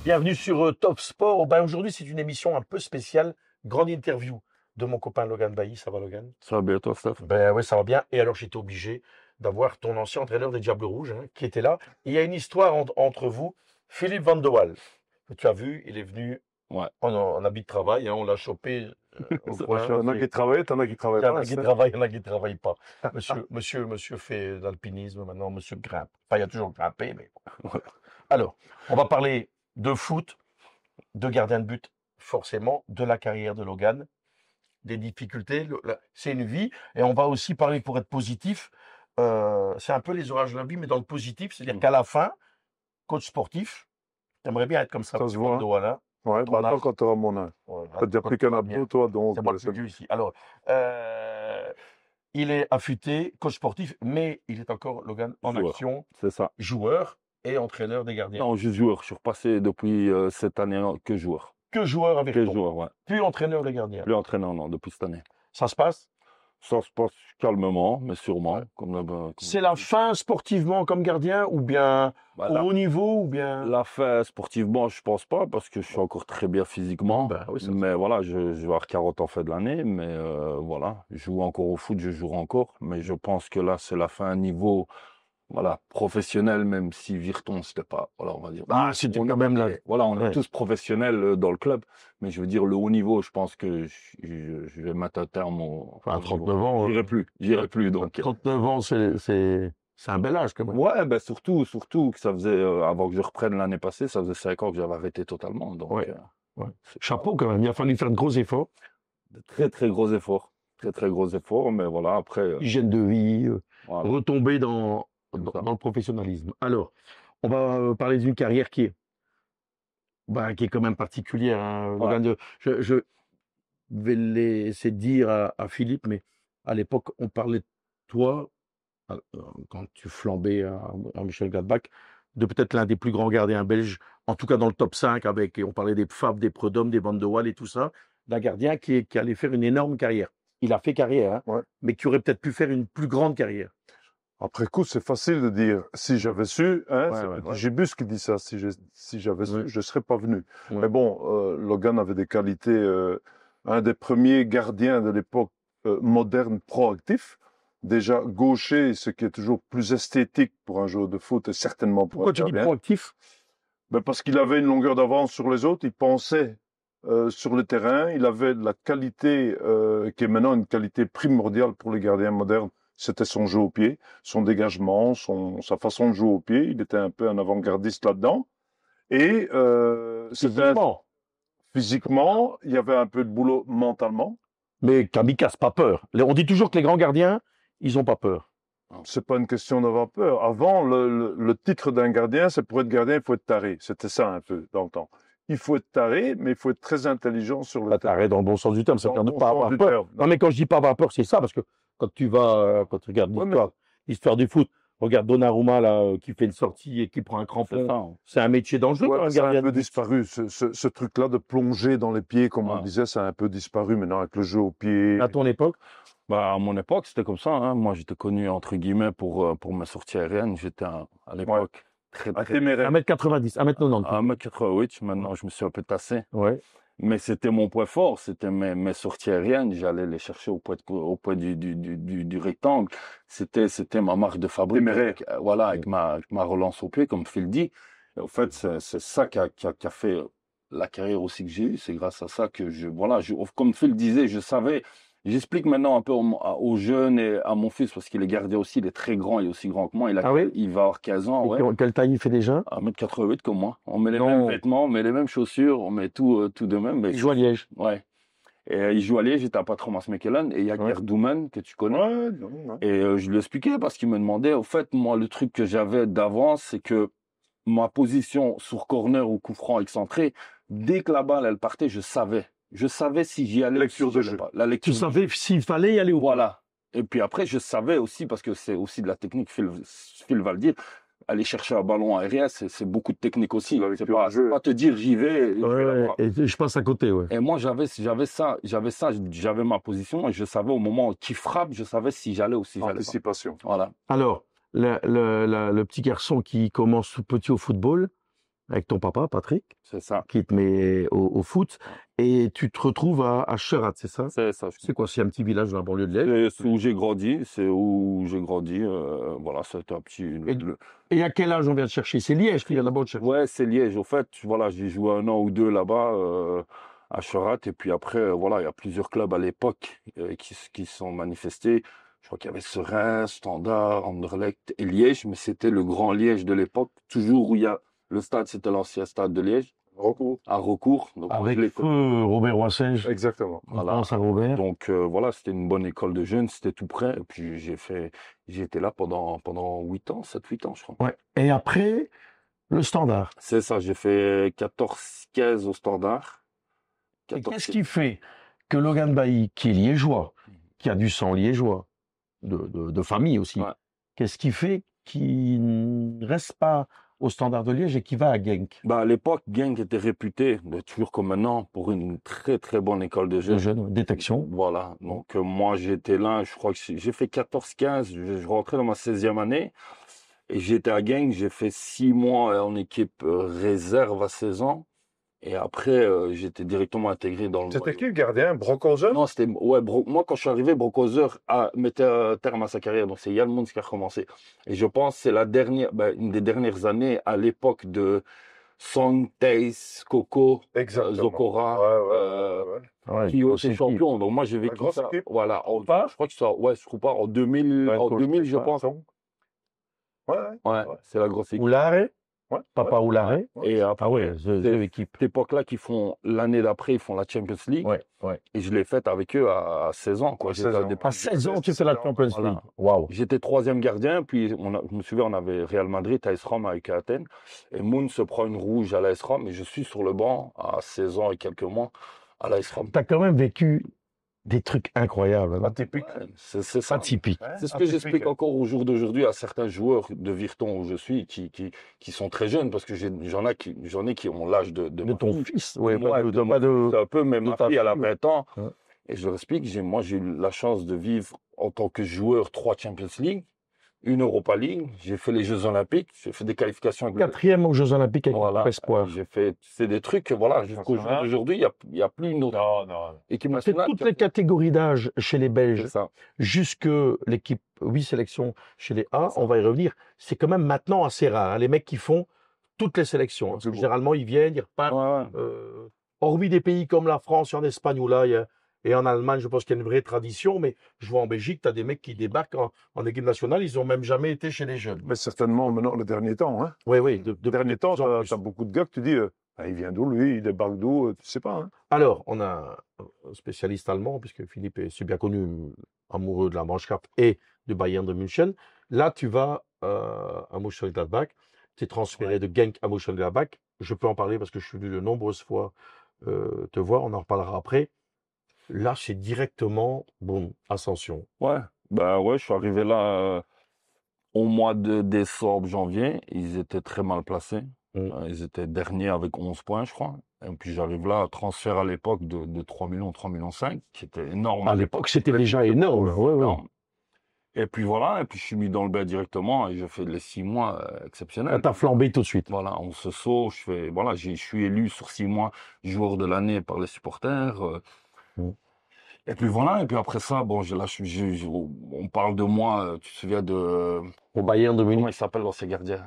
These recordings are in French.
Bienvenue sur Top Sport. Aujourd'hui, c'est une émission un peu spéciale, grande interview de mon copain Logan Bailly. Ça va, Logan? Ça va bien, toi, Steph? Ouais, ça va bien. Et alors, j'étais obligé d'avoir ton ancien entraîneur des Diables Rouges, hein, qui était là. Il y a une histoire entre vous, Philippe Van de Waal, que tu as vu. Il est venu Ouais. en habit de travail, hein, on l'a chopé au Ça coin. marche. Il y en a qui travaillent, t'en as qui Il travaillent y en pas. a qui travaillent, il y en a qui ne travaillent pas. Monsieur fait de l'alpinisme maintenant, monsieur grimpe. Enfin, il y a toujours grimpé, mais bon. Alors, on va parler de foot, de gardien de but, forcément, de la carrière de Logan, des difficultés. C'est une vie. Et on va aussi parler, pour être positif, c'est un peu les orages de la vie, mais dans le positif, c'est-à-dire qu'à la fin, coach sportif, t'aimerais bien être comme ça. Ça se voit. Voilà. Ouais, Ton bah attends âge. quand t'auras mon âge. Voilà, T'as déjà quand pris tu qu'un vas abdo, bien. toi, donc C'est moi le c'est plus vieux ici. Alors, il est affûté, coach sportif, mais il est encore, Logan, en Joueur. action, C'est ça. joueur et entraîneur des gardiens. Non, je suis joueur. Je suis repassé depuis cette année que joueur. Que joueur avec Que toi, joueur, ouais. plus entraîneur des gardiens. Plus entraîneur, non, depuis cette année. Ça se passe? Ça se passe calmement, mais sûrement. Ouais. Comme C'est la fin sportivement comme gardien ou bien Bah, au haut niveau ou bien... la fin sportivement, je pense pas, parce que je suis encore très bien physiquement. Ben oui, ça, Mais voilà, je vais avoir 40 ans fait de l'année, mais voilà, je joue encore au foot, je jouerai encore. Mais je pense que là, c'est la fin niveau, voilà, professionnel, même si Virton, c'était pas, voilà, on va dire. Ah, c'était quand même là. Voilà, on est Ouais. tous professionnels dans le club, mais je veux dire, le haut niveau, je pense que je vais mettre un terme Enfin, au 39 niveau. ans. J'irai plus, donc. 39 ans, c'est un bel âge quand même. Ouais, ben surtout que ça faisait, avant que je reprenne l'année passée, ça faisait 5 ans que j'avais arrêté totalement, donc. Ouais. Ouais. C'est Chapeau quand même, il a fallu faire de gros efforts. de très, très gros efforts. Très, très gros efforts, mais voilà, après, Hygiène de vie, voilà. retomber dans ça. le professionnalisme. Alors, on va parler d'une carrière qui est quand même particulière, hein, Ouais. Logan. Je vais laisser dire à Philippe, mais à l'époque, on parlait de toi, quand tu flambais à Michel Gladbach, de peut-être l'un des plus grands gardiens belges, en tout cas dans le top 5, et on parlait des Pfaff, des Prud'homme, des Van de Waal et tout ça, d'un gardien qui allait faire une énorme carrière. Il a fait carrière, hein, Ouais. mais qui aurait peut-être pu faire une plus grande carrière. Après coup, c'est facile de dire si j'avais su, hein, Ouais, c'est ouais, Petit ouais. Gibus qui dit ça, si j'avais su, Ouais. je serais pas venu. Ouais. Mais bon, Logan avait des qualités, un des premiers gardiens de l'époque moderne proactif. Déjà gaucher, ce qui est toujours plus esthétique pour un joueur de foot et certainement pour Pourquoi un tu dis gardien. proactif? Ben parce qu'il avait une longueur d'avance sur les autres, il pensait sur le terrain, il avait de la qualité qui est maintenant une qualité primordiale pour les gardiens modernes, c'était son jeu au pied, son dégagement, sa façon de jouer au pied, il était un peu un avant-gardiste là-dedans. Et physiquement, il y avait un peu de boulot mentalement. Mais Kamika, c'est pas peur. On dit toujours que les grands gardiens, ils ont pas peur. C'est pas une question d'avoir peur. Avant, le titre d'un gardien, c'est pour être gardien, il faut être taré. C'était ça un peu dans le temps. Il faut être taré, mais il faut être très intelligent sur le Pas terrain. taré dans le bon sens du terme, Dans c'est-à-dire le ne bon pas sens avoir du peur. terme. Non, mais quand je dis pas avoir peur, c'est ça, parce que quand tu regardes Ouais, l'histoire du foot, regarde Donnarumma, là, qui fait une sortie et qui prend un C'est crampon. ça, hein. C'est un métier dangereux, Ouais, quand un ça a gardien un de peu but. disparu. Ce truc-là de plonger dans les pieds, comme on Ouais. disait, ça a un peu disparu maintenant avec le jeu au pied. À ton époque, Bah, à mon époque, c'était comme ça, hein. Moi, j'étais connu, entre guillemets, pour mes sorties aériennes. J'étais, à l'époque, très, À très, téméraire. 1m90, 1m90. 1m88. Maintenant, je me suis un peu tassé. Ouais. Mais c'était mon point fort, c'était mes sorties aériennes. J'allais les chercher au point du rectangle. C'était ma marque de fabrique. Téméraire. Voilà, avec ma relance au pied, comme Phil dit. Et au fait, c'est ça qui a fait la carrière aussi que j'ai eue. C'est grâce à ça que comme Phil disait, je savais. J'explique maintenant un peu aux jeunes et à mon fils, parce qu'il est gardé aussi, il est très grand, il est aussi grand que moi. Ah oui? Il va avoir 15 ans, ouais. Quelle taille il fait déjà? 1m88 comme moi. On met les Non. mêmes vêtements, on met les mêmes chaussures, on met tout de même. Mais Il joue à Liège. ouais. Et il joue à Liège, j'étais à Thomas Mechelen, et il y a Ouais. Gerd Doumen, que tu connais. Ouais, non. Et je lui expliquais parce qu'il me demandait, au fait, moi, le truc que j'avais d'avance, c'est que ma position sur corner ou coup franc excentré, dès que la balle, elle partait, je savais. Je savais si j'y allais. Lecture ou si de j'y allais jeu. pas. La lecture Tu de savais s'il fallait y aller ou pas. Voilà. Et puis après, je savais aussi, parce que c'est aussi de la technique, Phil va le dire, aller chercher un ballon aérien, c'est beaucoup de technique aussi. La C'est lecture pas, de jeu. c'est pas te dire j'y vais. Et je vais Ouais, là-bas. et je passe à côté, ouais. Et moi, j'avais ça, j'avais ma position et je savais au moment qui frappe, je savais si j'allais ou si j'allais pas. Anticipation. Voilà. Alors, le petit garçon qui commence tout petit au football, avec ton papa, Patrick, C'est ça. qui te met au foot, et tu te retrouves à Cherat, c'est ça? C'est ça. C'est quoi? C'est un petit village dans la banlieue de Liège. C'est où j'ai grandi. C'est où j'ai grandi. Voilà, c'était un petit. Et à quel âge on vient te chercher? C'est Liège qui vient d'abord te chercher. Ouais, c'est Liège. Au fait, voilà, j'ai joué 1 an ou 2 là-bas à Cherat. Et puis après, voilà, il y a plusieurs clubs à l'époque qui sont manifestés. Je crois qu'il y avait Seraing, Standard, Anderlecht et Liège, mais c'était le grand Liège de l'époque. Toujours où il y a le stade, c'était l'ancien stade de Liège, Recours. à Recours. Donc, Avec je l'ai feu Robert Roissège. Exactement. On Voilà. pense à Robert. Donc voilà, c'était une bonne école de jeunes, c'était tout près. Et puis j'ai été là pendant 8 ans, 7-8 ans, je crois. Ouais. Et après, le Standard. C'est ça, j'ai fait 14-15 au Standard. Et 14. qu'est-ce qui fait que Logan Bailly, qui est liégeois, qui a du sang liégeois, de famille aussi, Ouais. qu'est-ce qui fait qu'il ne reste pas au Standard de Liège et qui va à Genk? Bah, à l'époque, Genk était réputé, toujours comme maintenant, pour une très très bonne école de De jeunes. jeunes, ouais, détection. Voilà, donc moi j'étais là, je crois que j'ai fait 14-15, je rentrais dans ma 16e année et j'étais à Genk, j'ai fait 6 mois en équipe réserve à 16 ans et après j'étais directement intégré dans le C'était qui le gardien? Brockhausen? Non, c'était ouais, moi quand je suis arrivé, Brockhauser mettait terme à sa carrière, donc c'est Yann Mons qui a recommencé. Et je pense que c'est la dernière, une des dernières années à l'époque de Song, Tace, Coco, Exactement. Zokora, Ouais, qui grosse étaient équipe. champions. Donc moi j'ai La vécu grosse ça. équipe. Voilà, Pas? je crois que ça, ouais, je crois pas en 2000, Ouais, en 2000 je ouais, pense. Ouais, Ouais, c'est la grosse équipe. Oulare, ouais. Papa Oulare. Et après, Ah ouais, deux équipes. cette époque-là, qui font l'année d'après, ils font la Champions League. Ouais, ouais. Et je l'ai faite avec eux à 16 ans, quoi. À 16 ans. J'étais À 16 ans, tu fais la Champions Voilà. League. Waouh. J'étais 3e gardien, puis je me souviens, on avait Real Madrid, AS Rome avec Athènes, et Moon se prend une rouge à l'AS Rome, et je suis sur le banc à 16 ans et quelques mois à l'AS Rome. Tu as quand même vécu des trucs incroyables. Non? Atypique. Ouais, c'est ça. Atypique. C'est ce que j'explique encore au jour d'aujourd'hui à certains joueurs de Virton où je suis, qui sont très jeunes, parce que j'en ai qui ont l'âge de De ton ma fille. fils. Ouais, Moi, pas de de, mon pas de- C'est un peu, mais ma ta fille, elle a fille. 20 ans. Ouais. Et je leur explique, moi, j'ai eu la chance de vivre en tant que joueur 3 Champions League, une Europa League. J'ai fait les Jeux Olympiques, j'ai fait des qualifications avec le 4e aux Jeux Olympiques avec Voilà. Espoir. J'ai fait, c'est des trucs, voilà, jusqu'au jour d'aujourd'hui, il y a plus une autre Non. équipe C'est nationale. toutes les catégories d'âge chez les Belges, C'est ça. jusque l'équipe 8 sélections chez les A, on va y revenir. C'est quand même maintenant assez rare, hein, les mecs qui font toutes les sélections. Parce que généralement, ils viennent, ils repartent. Ouais. Hormis des pays comme la France et en Espagne, où là, et en Allemagne, je pense qu'il y a une vraie tradition, mais je vois en Belgique, tu as des mecs qui débarquent en équipe nationale, ils n'ont même jamais été chez les jeunes. Mais certainement maintenant, le dernier temps. Hein. Oui. Le dernier temps, tu as beaucoup de gars que tu dis, il vient d'où lui, il débarque d'où, tu sais pas. Hein. Alors, on a un spécialiste allemand, puisque Philippe est bien connu, amoureux de la Mannschaft et du Bayern de München. Là, tu vas à Mönchengladbach, tu es transféré de Genk à Mönchengladbach. Je peux en parler parce que je suis venu de nombreuses fois te voir, on en reparlera après. Là, c'est directement, boum, ascension. Ouais, je suis arrivé là au mois de décembre, janvier. Ils étaient très mal placés. Ils étaient derniers avec 11 points, je crois. Et puis j'arrive là, transfert à l'époque de 3 millions, 3 millions 5, qui était énorme. À l'époque, c'était déjà énorme. Ouais. Énorme. Et puis voilà, et puis je suis mis dans le bain directement et je fais les 6 mois exceptionnels. Tu as flambé tout de suite. Voilà, on se sauve, je suis élu sur 6 mois joueur de l'année par les supporters. Et puis voilà, et puis après ça, bon, on parle de moi, tu te souviens de... Au Bayern de Comment Munich. il s'appelle l'ancien gardien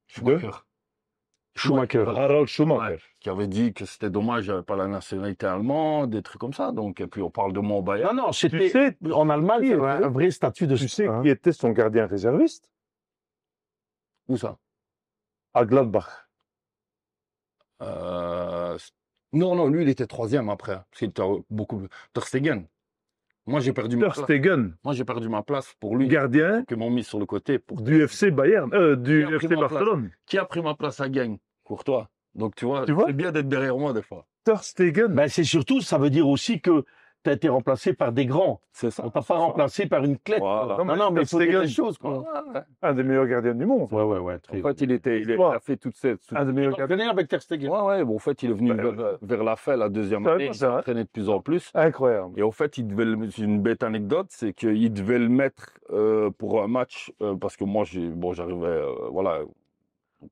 Schumacher. Harald Schumacher. Ouais, qui avait dit que c'était dommage, j'avais pas la nationalité allemande, des trucs comme ça. Donc, et puis on parle de moi au Bayern. Non, c'était Tu sais, en Allemagne, il y avait un vrai statut de tu sais hein. qui était son gardien réserviste? Où ça? À Gladbach. Non, lui, il était 3e après, parce qu'il était beaucoup... Ter Stegen. Moi, j'ai perdu ma Ter place. Stegen, Moi, j'ai perdu ma place pour lui, gardien qu'ils m'ont mis sur le côté. du FC Bayern, du Qui a pris FC ma place? Barcelone. Qui a pris ma place à Gagne? Courtois. Donc, tu vois, Tu vois c'est bien d'être derrière moi, des fois. Ter Stegen. Ben, c'est surtout, ça veut dire aussi que tu as été remplacé par des grands. C'est ça. On t'a pas remplacé par une clé. Voilà. Non, mais il faut Ter dire Stegen, les choses, quoi. Ouais. un des meilleurs gardiens du monde. Ouais. En fait, il a fait toute cette... Un des meilleurs Tu gardiens. avec Ter Stegen. Ouais, bon, en fait, il est venu Ben, vers la fin, la deuxième Ça va année, pas, il ça, hein. s'entraînait de plus en plus. Incroyable. Et au fait, c'est une bête anecdote, c'est qu'il devait le mettre pour un match, parce que moi, j'arrivais, voilà,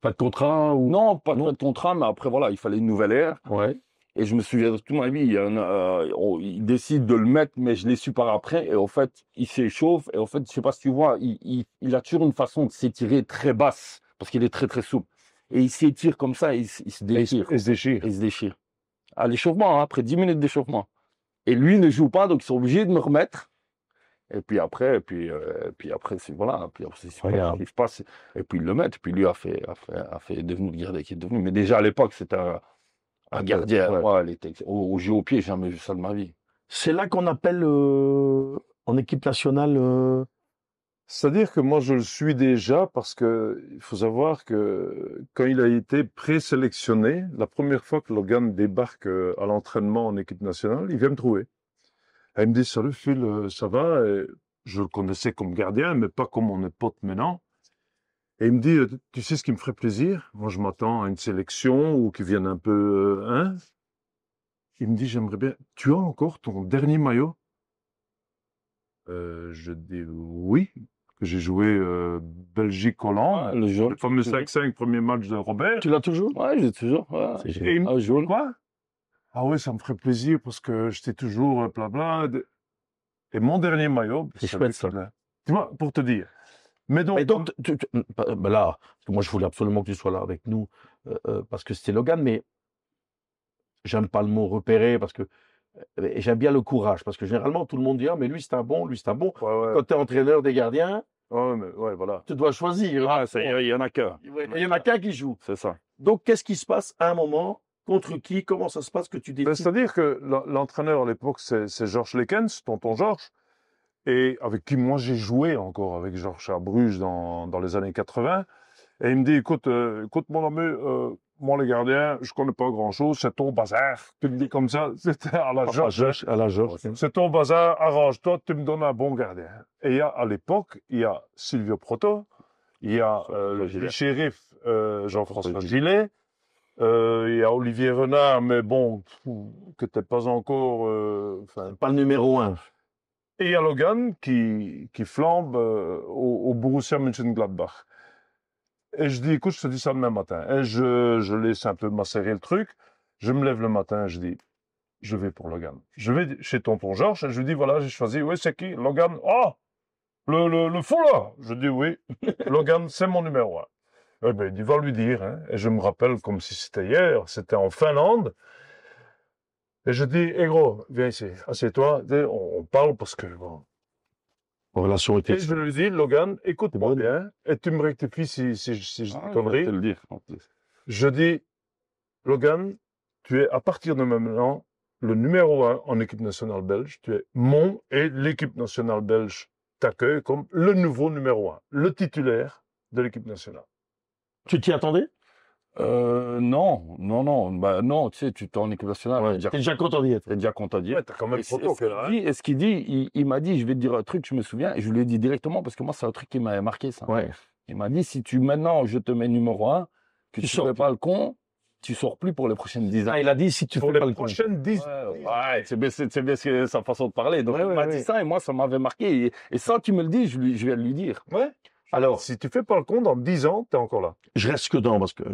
Pas de contrat ou... Non, pas de contrat, mais après, voilà, il fallait une nouvelle ère. Ouais. Et je me souviens de toute ma vie, il décide de le mettre, mais je l'ai su par après. Et en fait, il s'échauffe. Et en fait, je sais pas si tu vois, il a toujours une façon de s'étirer très basse, parce qu'il est très, très souple. Et il s'étire comme ça, et il se déchire. Il se déchire. Il se déchire. À l'échauffement, hein, après 10 minutes d'échauffement. Et lui ne joue pas, donc ils sont obligés de me remettre. Et puis après, c'est voilà. Puis après, c'est ce qui se passe. Et puis ils le mettent. Puis lui a fait devenir le gardien qui est devenu. Mais déjà à l'époque, c'était un gardien. Ouais. Ouais, au jeu au pied, j'ai jamais vu ça de ma vie. C'est là qu'on appelle en équipe nationale. C'est-à-dire que moi, je le suis déjà parce que il faut savoir que quand il a été présélectionné, la première fois que Logan débarque à l'entraînement en équipe nationale, il vient me trouver. Et il me dit, salut Phil, ça va? Et je le connaissais comme gardien, mais pas comme on est pote maintenant. Et il me dit, tu sais ce qui me ferait plaisir? Moi, je m'attends à une sélection ou qu'ils viennent un peu, hein? Il me dit, j'aimerais bien. Tu as encore ton dernier maillot? Je dis oui, que j'ai joué Belgique-Hollande, le fameux 5-5 premier match de Robert. Tu l'as toujours? Ouais, j'ai toujours. Ouais. C'est Et génial. il me dit, jaune. quoi? Ah oui, ça me ferait plaisir parce que j'étais toujours blabla. Et mon dernier maillot, C'est chouette, ça. Tu vois, pour te dire. Mais donc, Et donc, ben là, parce que moi, je voulais absolument que tu sois là avec nous, parce que c'était Logan, mais j'aime pas le mot repérer, parce que et j'aime bien le courage, parce que généralement, tout le monde dit, ah, mais lui, c'est un bon, lui, c'est un bon. ouais, Quand tu es entraîneur des gardiens, ouais, voilà. tu dois choisir. Hein. Il y en a qu'un. Il y en a qu'un qui joue. C'est ça. Donc, qu'est-ce qui se passe à un moment? Contre qui? Comment ça se passe que tu Ben, décides? c'est-à-dire que l'entraîneur à l'époque, c'est Georges Lekens, tonton Georges, et avec qui moi j'ai joué encore avec Georges à Bruges dans les années 80. Et il me dit, écoute mon ami, moi les gardiens, je connais pas grand-chose, c'est ton bazar. Tu me dis comme ça, c'était à la Georges. À la Georges. C'est ton bazar, arrange-toi, tu me donnes un bon gardien. Et à l'époque, il y a Silvio Proto, il y a le shérif Jean-François Gillet, il y a Olivier Renard, mais bon, que t'es pas encore... Pas le numéro 1. Et il y a Logan qui flambe au Borussia Mönchengladbach. Et je dis, écoute, je te dis ça demain matin. Et je laisse un peu macérer le truc. Je me lève le matin, je dis, je vais pour Logan. Je vais chez tonton Georges et je lui dis, voilà, j'ai choisi. Oui, c'est qui? Logan. Oh, le fou là. Je dis oui. Logan, c'est mon numéro 1. Eh ben, il va lui dire. Hein. Et je me rappelle comme si c'était hier. C'était en Finlande. Et je dis, hé gros, viens ici, assieds-toi. On parle parce que bon. Relation était. Et je lui dis, Logan, écoute-moi bien, et tu me rectifies si je dis une connerie. Je vais te le dire, en plus. Je dis, Logan, tu es à partir de maintenant le numéro 1 en équipe nationale belge. Tu es mon et l'équipe nationale belge t'accueille comme le nouveau numéro 1, le titulaire de l'équipe nationale. Tu t'y attendais? Non. Bah, non, tu sais, tu t'es en équipe nationale. Ouais, t'es déjà content d'y être. T'es déjà content d'y être. Ouais, t'as quand même Proto qui est là. Et ce qu'il dit, il m'a dit, je vais te dire un truc, je me souviens, et je lui ai dit directement, parce que moi, c'est un truc qui m'avait marqué, ça. Ouais. Il m'a dit, si maintenant, je te mets numéro 1, que tu sors fais pas le con, tu sors plus pour les prochaines 10 ans. Ah, il a dit, si tu Pour fais pas les le con. prochaines 10. Ouais, c'est bien sa façon de parler. Donc, Ouais, il m'a dit ça, et moi, ça m'avait marqué. Et sans qu'il me le dise, je viens de lui dire. Ouais. Alors, Si tu fais pas le con, dans 10 ans, t'es encore là. je reste que dans, parce que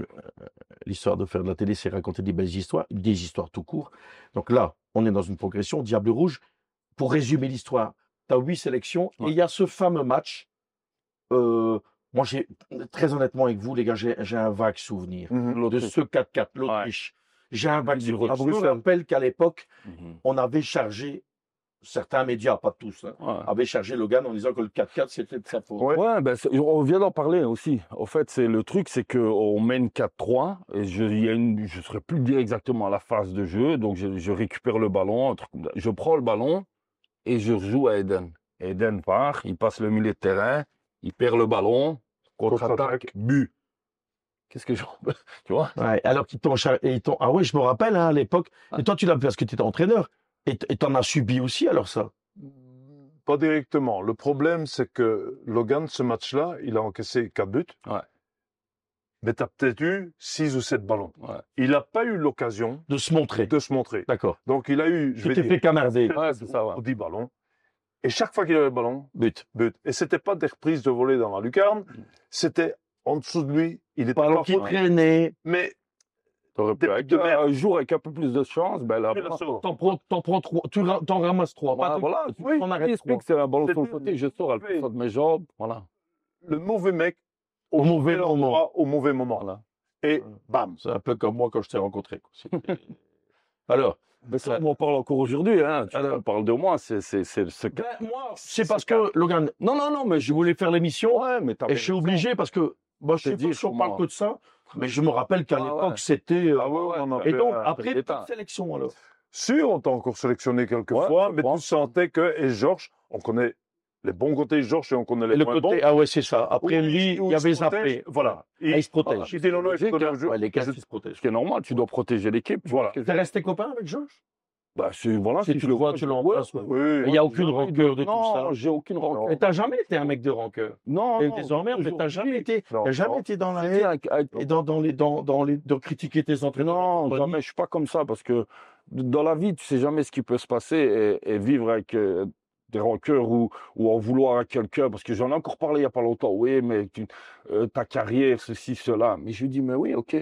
l'histoire de faire de la télé, c'est raconter des belles histoires, des histoires tout court. Donc là, on est dans une progression. Diable Rouge, pour résumer l'histoire, tu as 8 sélections, et il y a ce fameux match. Moi, très honnêtement avec vous, les gars, j'ai un vague souvenir de ce 4-4, l'Autriche. J'ai un vague souvenir. Je me rappelle qu'à l'époque, on avait chargé, certains médias, pas tous, avaient chargé Logan en disant que le 4-4, c'était de sa faute. Ouais, ben, on vient d'en parler aussi. En fait, le truc, c'est qu'on mène 4-3, et je ne saurais plus dire exactement la phase de jeu, donc je récupère le ballon, je prends le ballon, et je joue à Eden. Eden part, il passe le milieu de terrain, il perd le ballon, contre-attaque, but. Qu'est-ce que je... Tu vois? Ouais, alors qu'ils t'ont... Ah oui, je me rappelle, hein, à l'époque. Et toi, tu l'as fait parce que tu étais entraîneur. Et t'en as subi aussi, alors ça? Pas directement. Le problème, c'est que Logan, ce match-là, il a encaissé 4 buts. Ouais. Mais tu as peut-être eu 6 ou 7 ballons. Ouais. Il n'a pas eu l'occasion de se montrer. D'accord. Donc, il a eu, je vais dire, fait camarder. Ouais, c'est ça, ouais. 10 ballons. Et chaque fois qu'il avait le ballon, but. Et c'était pas des reprises de volée dans la lucarne, c'était en dessous de lui, il était Ballon pas qui faute. traînait. Mais T'aurais pu, Des avec buts de merde. un jour avec un peu plus de chance, ben là, T'en prends trois, t'en ramasses trois. voilà, voilà, Oui, t'en arrêtes j'explique, trois. c'est un ballon sur le C'était- côté, je sors, elle Oui. passe de mes jambes, voilà. le mauvais mec Au mauvais endroit, moment. au mauvais moment. Voilà. Et bam. C'est un peu comme moi quand je t'ai rencontré. Alors, Mais ça, on en parle encore aujourd'hui, hein. Alors- On parle de moi, c'est ce ben, cas. moi, c'est parce que, Logan, Non, non, non, mais je voulais faire l'émission Ouais, mais t'as et je suis obligé parce que, moi, je Te sais pas dire si on parle comment- que de ça, mais je me rappelle qu'à Ah, l'époque, ouais. c'était. Ah ouais, on en Et fait donc, un- après, c'est toute un- sélection, alors. Sûr, on t'a encore sélectionné quelques Ouais, fois, je mais tu pense. sentais que, et Georges, on connaît les bons côtés de Georges et on connaît les Et le moins côté, bons. ah ouais, c'est ça. Après, Où lui, il y se avait protège, zappé. Voilà. Il se protège. Il dit non, non, il Logique, faut hein. que je- Ouais, les gars je- qui se protègent. Ce qui est normal, tu dois protéger l'équipe. Voilà. T'es resté copain avec Georges? Bah, voilà, Si tu le vois, tu l'embrasses. Ouais, ouais. Oui. Il n'y a aucune jamais rancœur de tout non, ça. j'ai aucune rancœur. Et t'as jamais été un mec de rancœur. Non, Et non, désormais, mais t'as jamais été, Non, t'as jamais non. été dans la C'est haine bien avec- et de critiquer tes entraîneurs. Non, Pas jamais, je suis pas comme ça parce que dans la vie, tu sais jamais ce qui peut se passer et vivre avec des rancœurs ou en vouloir à quelqu'un parce que j'en ai encore parlé il y a pas longtemps. Oui, mais ta carrière, ceci, cela. Mais je lui dis, mais oui, ok,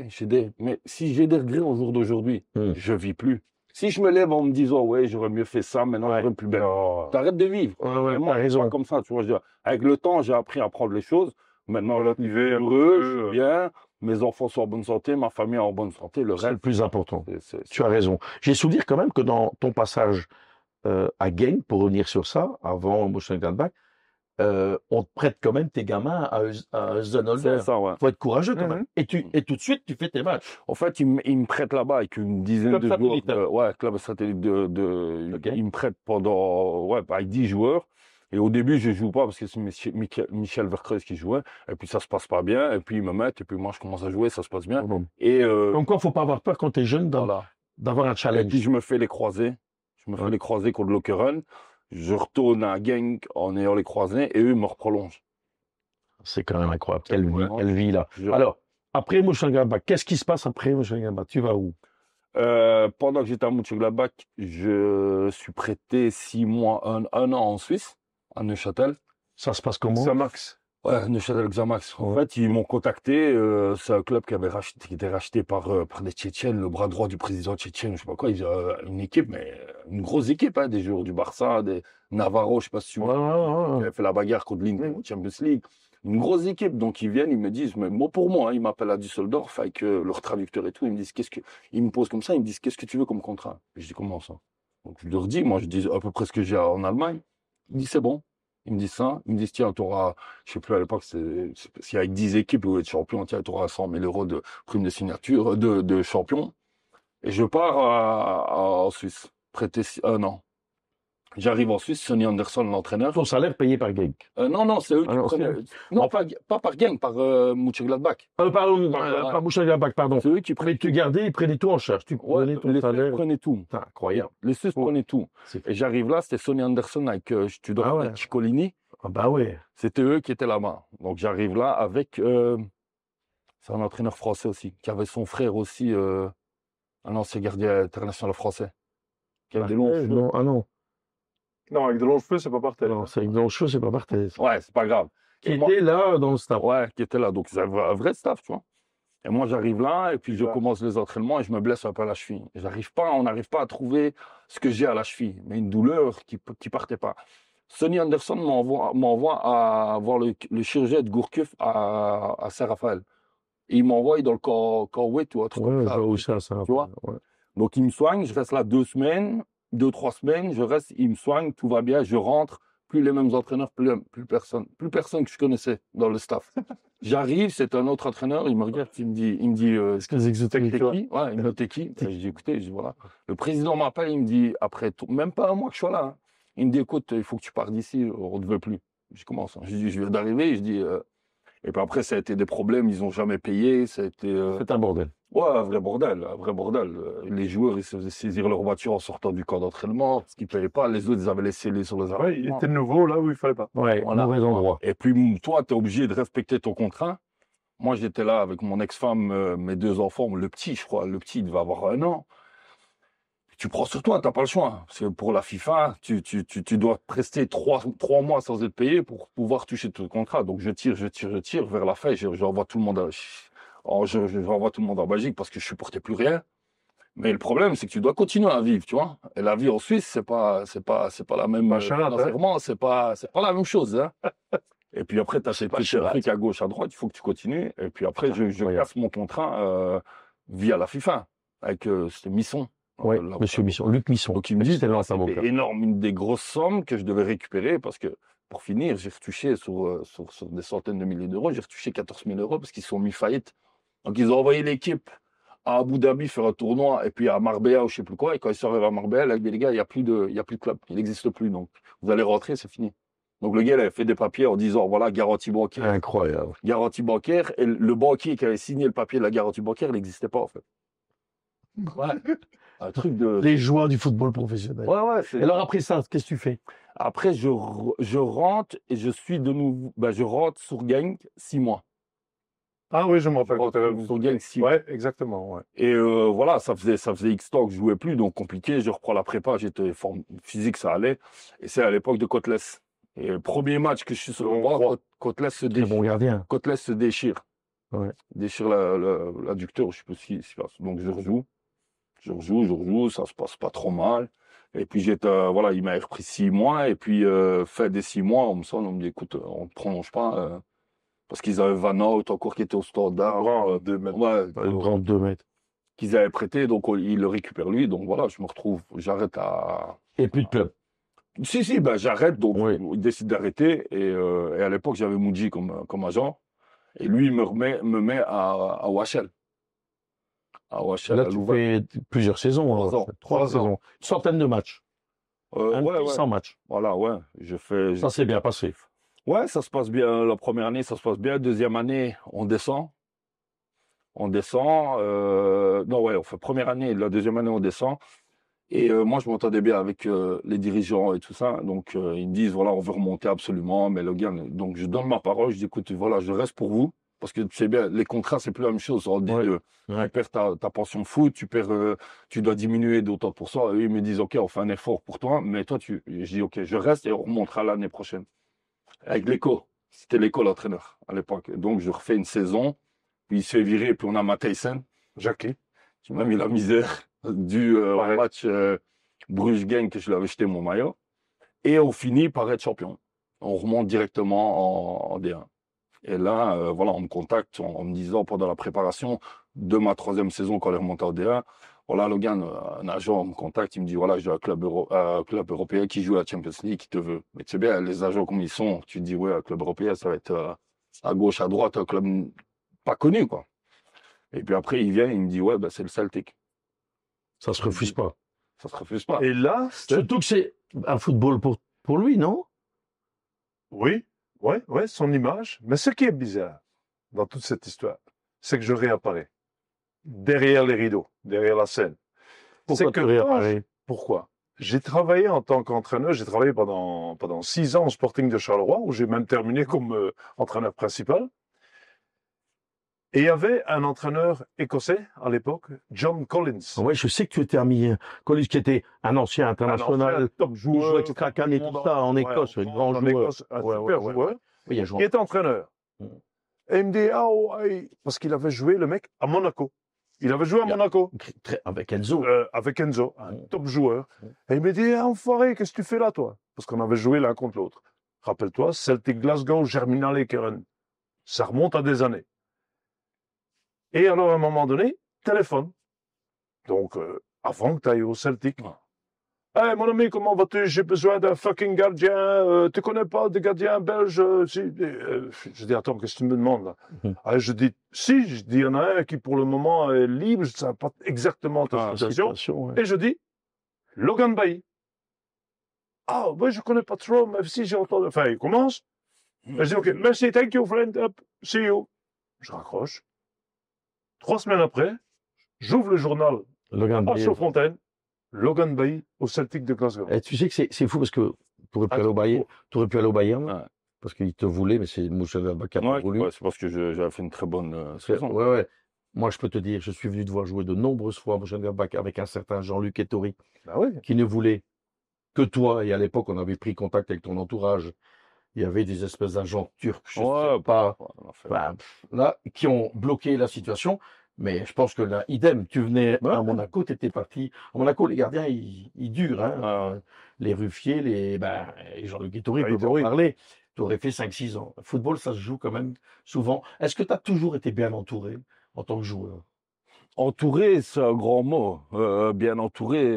mais si j'ai des regrets au jour d'aujourd'hui, je vis plus. Si je me lève en me disant, ouais, j'aurais mieux fait ça, maintenant Ouais. j'aurais plus bien. Non. T'arrêtes de vivre. Ouais, ouais, Et moi, t'as je suis pas raison. comme ça, tu vois. Avec le temps, j'ai appris à prendre les choses. Maintenant, je suis Relativer un heureux, peu, je suis bien. Mes enfants sont en bonne santé, ma famille est en bonne santé. Le C'est le reste, plus important. c'est- Tu as raison. J'ai souvenir quand même que dans ton passage à Genk, pour revenir sur ça, avant Mönchengladbach, on te prête quand même tes gamins à Zonnholder. c'est ça, ouais. Faut être courageux quand Mhm. même. Et tout de suite, tu fais tes matchs. En fait, ils me prêtent là-bas avec une dizaine Club de satellite, joueurs. Ouais, club satellite Ok. Ils me prêtent pendant, ouais, avec 10 joueurs. Et au début, je joue pas parce que c'est Michel Vercreuz qui jouait. Et puis, ça se passe pas bien. Et puis, ils me mettent. Et puis, moi, je commence à jouer. Ça se passe bien. Et, Comme quoi, faut pas avoir peur quand tu es jeune voilà. d'avoir un Et challenge. puis, je me fais les croisés. Je me fais Ouais. les croisés contre Lokeren. Je retourne à Genk en ayant les croisés. Et eux, ils me reprolongent. C'est quand même incroyable. Ouais. Quelle vie là. Je- Alors, après Mönchengladbach, qu'est-ce qui se passe après Mönchengladbach? Tu vas où? Pendant que j'étais à Mönchengladbach, je suis prêté 6 mois, un an en Suisse, à Neuchâtel. Ça se passe comment? Ça, Max. Ouais, Neuchâtel Xamax. En Ouais. fait, ils m'ont contacté. C'est un club qui était racheté par des Tchétchènes, le bras droit du président tchétchène, je sais pas quoi. Une équipe, mais une grosse équipe, hein, des joueurs du Barça, des Navarro, je sais pas si tu Ouais, vois, ouais, qui ouais. avait fait la bagarre contre l'Inter en Champions League. Une grosse équipe. Donc, ils viennent, ils me disent, mais mot pour mot, hein, ils m'appellent à Düsseldorf avec leur traducteur et tout. Ils me disent, ils me posent comme ça, ils me disent, qu'est-ce que tu veux comme contrat? Et je dis, comment ça? Donc, je leur dis, moi, je dis à peu près ce que j'ai en Allemagne. Ils me disent, c'est bon. Ils me disent ça. Ils me disent, tiens, t'auras, je sais plus à l'époque, c'est avec 10 équipes où être champion, tiens, t'auras 100 000 euros de prime de signature, de champion. Et je pars en Suisse, prêté un an. J'arrive en Suisse, Sonny Anderson, l'entraîneur. Ton salaire payé par Genk. Non, c'est eux qui Alors, prenaient. Non, pas par Genk, par Mönchengladbach. Pardon, Ouais. pas Mönchengladbach, pardon. C'est eux qui Mais prenaient tu gardais, ils prenaient tout en charge. Tu Ouais, prenais ton les Suisses salaire. prenaient tout. Putain, incroyable. Les Suisses prenaient tout. C'est- Et j'arrive là, c'était Sonny Anderson avec Tudor Ah ouais. Ciccolini. Ah bah ouais. C'était eux qui étaient là-bas. Donc j'arrive là avec. C'est un entraîneur français aussi, qui avait son frère aussi, un ancien gardien international français. Qui avait des longs cheveux. Non, ah non. Non, avec de longs cheveux, c'est pas par terre. Non, c'est avec chose, c'est pas par thèse. Ouais, c'est pas grave. Qui Et moi- était là dans le staff. Ouais, qui était là. Donc c'est un vrai staff, tu vois. Et moi, j'arrive là, et puis je Ouais. commence les entraînements et je me blesse un peu à la cheville. On n'arrive pas à trouver ce que j'ai à la cheville, mais une douleur qui partait pas. Sonny Anderson m'envoie à voir le chirurgien de Gourcuff à Saint-Raphaël. Et il m'envoie dans le corps 8 ou un truc Ouais, comme je ça. vois où ça. Tu vois. Ouais. Donc il me soigne, je reste là 2 semaines, 2-3 semaines, je reste, il me soigne, tout va bien, je rentre, plus les mêmes entraîneurs, plus personne que je connaissais dans le staff. J'arrive, c'est un autre entraîneur, il me regarde, il me dit, Est-ce que c'est t'es exotique, qui? Ouais, il me dit, t'es qui? Je dis, écoutez, je dis, voilà. Le président m'appelle, il me dit, après même pas un mois que je sois là, hein, il me dit, écoute, il faut que tu partes d'ici, on ne te veut plus. Je commence. Je dis, je viens d'arriver, je dis, et puis après, ça a été des problèmes, ils n'ont jamais payé, ça a été, C'est un bordel. ouais, un vrai bordel, un vrai bordel. Les joueurs, ils se faisaient saisir leur voiture en sortant du camp d'entraînement, parce qu'ils ne payaient pas. Les autres, ils avaient laissé les sur les Ouais, il appartements. était nouveau là où il fallait pas. Ouais, Voilà. mauvais endroit. Et puis, toi, tu es obligé de respecter ton contrat. Moi, j'étais là avec mon ex-femme, mes 2 enfants, le petit, je crois, le petit, il devait avoir 1 an. tu prends sur toi, t'as pas le choix. Parce que pour la FIFA, tu dois rester trois mois sans être payé pour pouvoir toucher ton contrat. Donc je tire vers la fin, j'envoie tout le monde j'envoie tout le monde en Belgique parce que je supportais plus rien. Mais le problème, c'est que tu dois continuer à vivre, tu vois. Et la vie en Suisse, c'est pas la même, financièrement, c'est pas la même chose, hein. Et puis après, tu as ces petits trucs à gauche, à droite, il faut que tu continues. Et puis après, je casse mon contrat via la FIFA avec c'était Misson. Oui, monsieur Misson, Luc Misson. Donc il me dit, c'était énorme, une des grosses sommes que je devais récupérer parce que pour finir, j'ai retouché sur des centaines de milliers d'euros, j'ai retouché 14 000 euros parce qu'ils sont mis faillite. Donc ils ont envoyé l'équipe à Abu Dhabi faire un tournoi et puis à Marbella ou je sais plus quoi. Et quand ils sont arrivés à Marbella, là, les gars, il y a plus de club, il n'existe plus. Donc vous allez rentrer, c'est fini. Donc le gars, il avait fait des papiers en disant voilà, garantie bancaire. Incroyable. Garantie bancaire. Et le banquier qui avait signé le papier de la garantie bancaire, il n'existait pas en fait. Ouais. Un truc de. Les joueurs du football professionnel. Ouais. Et alors après ça, qu'est-ce que tu fais? Après, je rentre et je suis de nouveau. Je rentre sur Genk 6 mois. Ah oui, je me rappelle. Sur Genk 6 mois. Ouais, exactement. Ouais. Et voilà, ça faisait X temps que je jouais plus, donc compliqué. Je reprends la prépa, j'étais forme physique, ça allait. Et c'est à l'époque de Cotless. Et le premier match que je suis sur le banc, Cotless se déchire. Bon gardien. Cotless se déchire. Ouais. Déchire l'adducteur, je sais pas si donc je rejoue, ça se passe pas trop mal. Et puis voilà, il m'a repris 6 mois, et puis fait des 6 mois, on me dit écoute, on ne prolonge pas. Parce qu'ils avaient Van Hout encore qui était au standard. Un grand 2 mètres. Ouais, Un grand 2 mètres. Qu'ils avaient prêté, donc il le récupère lui. Donc voilà, je me retrouve, j'arrête à. Et plus de club. Si, j'arrête, donc il décide d'arrêter. Et à l'époque, j'avais Moudji comme agent. Et lui, il me met à OHL. À OHL. Là, tu fais plusieurs saisons. 3 saisons. Une centaine de matchs. 100 matchs. Voilà, ouais. Ça s'est bien passé. Ouais, ça se passe bien. La première année, ça se passe bien. Deuxième année, on descend. On fait première année. La deuxième année, on descend. Et moi, je m'entendais bien avec les dirigeants et tout ça. Donc, ils me disent, voilà, on veut remonter absolument. Mais le gars, donc, je donne ma parole. Je dis, écoute, voilà, je reste pour vous. Parce que tu sais bien, les contrats, c'est plus la même chose. On dit, tu perds ta pension foot, tu dois diminuer d'autant pour ça. Et eux, ils me disent, OK, on fait un effort pour toi. Mais toi, je dis, OK, je reste et on remontera l'année prochaine. Avec l'écho. C'était l'écho l'entraîneur à l'époque. Donc, je refais une saison. Puis, il se fait virer. Puis, on a Matthijssen. Jackie. Qui m'a mis la misère du match Bruges-Genk que je lui avais jeté mon maillot. Et on finit par être champion. On remonte directement en D1. Et là, voilà, on me contacte en me disant pendant la préparation de ma 3e saison quand on est remonté en D1, voilà, Logan, un agent me contacte, il me dit, voilà, j'ai un club européen qui joue à la Champions League, qui te veut. Mais tu sais bien, les agents comme ils sont, tu te dis, ouais, un club européen, ça va être à gauche, à droite, un club pas connu, quoi. Et puis après, il vient, il me dit, ouais, c'est le Celtic. Ça se refuse pas. Ça se refuse pas. Et là, surtout que c'est un football pour lui, non? Oui, ouais, son image. Mais ce qui est bizarre dans toute cette histoire, c'est que je réapparais derrière les rideaux, derrière la scène. Pourquoi tu réapparais? Pourquoi? J'ai travaillé en tant qu'entraîneur, j'ai travaillé pendant 6 ans au Sporting de Charleroi, où j'ai même terminé comme entraîneur principal. Et il y avait un entraîneur écossais à l'époque, John Collins. Oui, je sais que tu étais ami Collins, qui était un ancien international, top joueur, joueur avec Kraken et tout ça en Écosse, un grand joueur. Un super joueur, qui est entraîneur. Et il me dit, parce qu'il avait joué, le mec, à Monaco. Il avait joué à Monaco. Avec Enzo. Avec Enzo, un top joueur. Et il me dit, enfoiré, qu'est-ce que tu fais là, toi? Parce qu'on avait joué l'un contre l'autre. Rappelle-toi, Celtic Glasgow, Germinal et Keren. Ça remonte à des années. Et alors, à un moment donné, téléphone. Donc, avant que tu ailles au Celtic. Hey, mon ami, comment vas-tu? J'ai besoin d'un fucking gardien. Tu connais pas de gardien belge? Je dis, attends, qu'est-ce que tu me demandes là? Je dis, si, il y en a un qui pour le moment est libre, je ne sais pas exactement ta situation. Ouais. Et je dis, Logan Bailly. Ah, ouais, je connais pas trop, mais si j'ai entendu. Enfin, il commence. Je dis, OK, merci, thank you, friend, up, see you. Je raccroche. 3 semaines après, j'ouvre le journal à Chaudfontaine, Logan Bailly au Celtic de Glasgow. Et tu sais que c'est fou parce que tu aurais pu aller au Bayern, parce qu'il te voulait, mais c'est Moussa Bakar voulu. Ouais, c'est parce que j'avais fait une très bonne saison. Ouais. Moi, je peux te dire, je suis venu te voir jouer de nombreuses fois, mon jeune Bac, avec un certain Jean-Luc Ettori, Bah oui. qui ne voulait que toi. Et à l'époque, on avait pris contact avec ton entourage. Il y avait des espèces d'agents turcs, je sais pas, on a fait- enfin, là, qui ont bloqué la situation. Mais je pense que là, idem, tu venais Ouais. à Monaco, tu étais parti. À Monaco, les gardiens, ils durent. Hein. Ouais, ouais. Les Ruffier, et Jean-Luc Ettori Ah, peut en Ettori. parler. Tu aurais fait 5-6 ans. Le football, ça se joue quand même souvent. Est-ce que tu as toujours été bien entouré en tant que joueur? Entouré, c'est un grand mot. Bien entouré.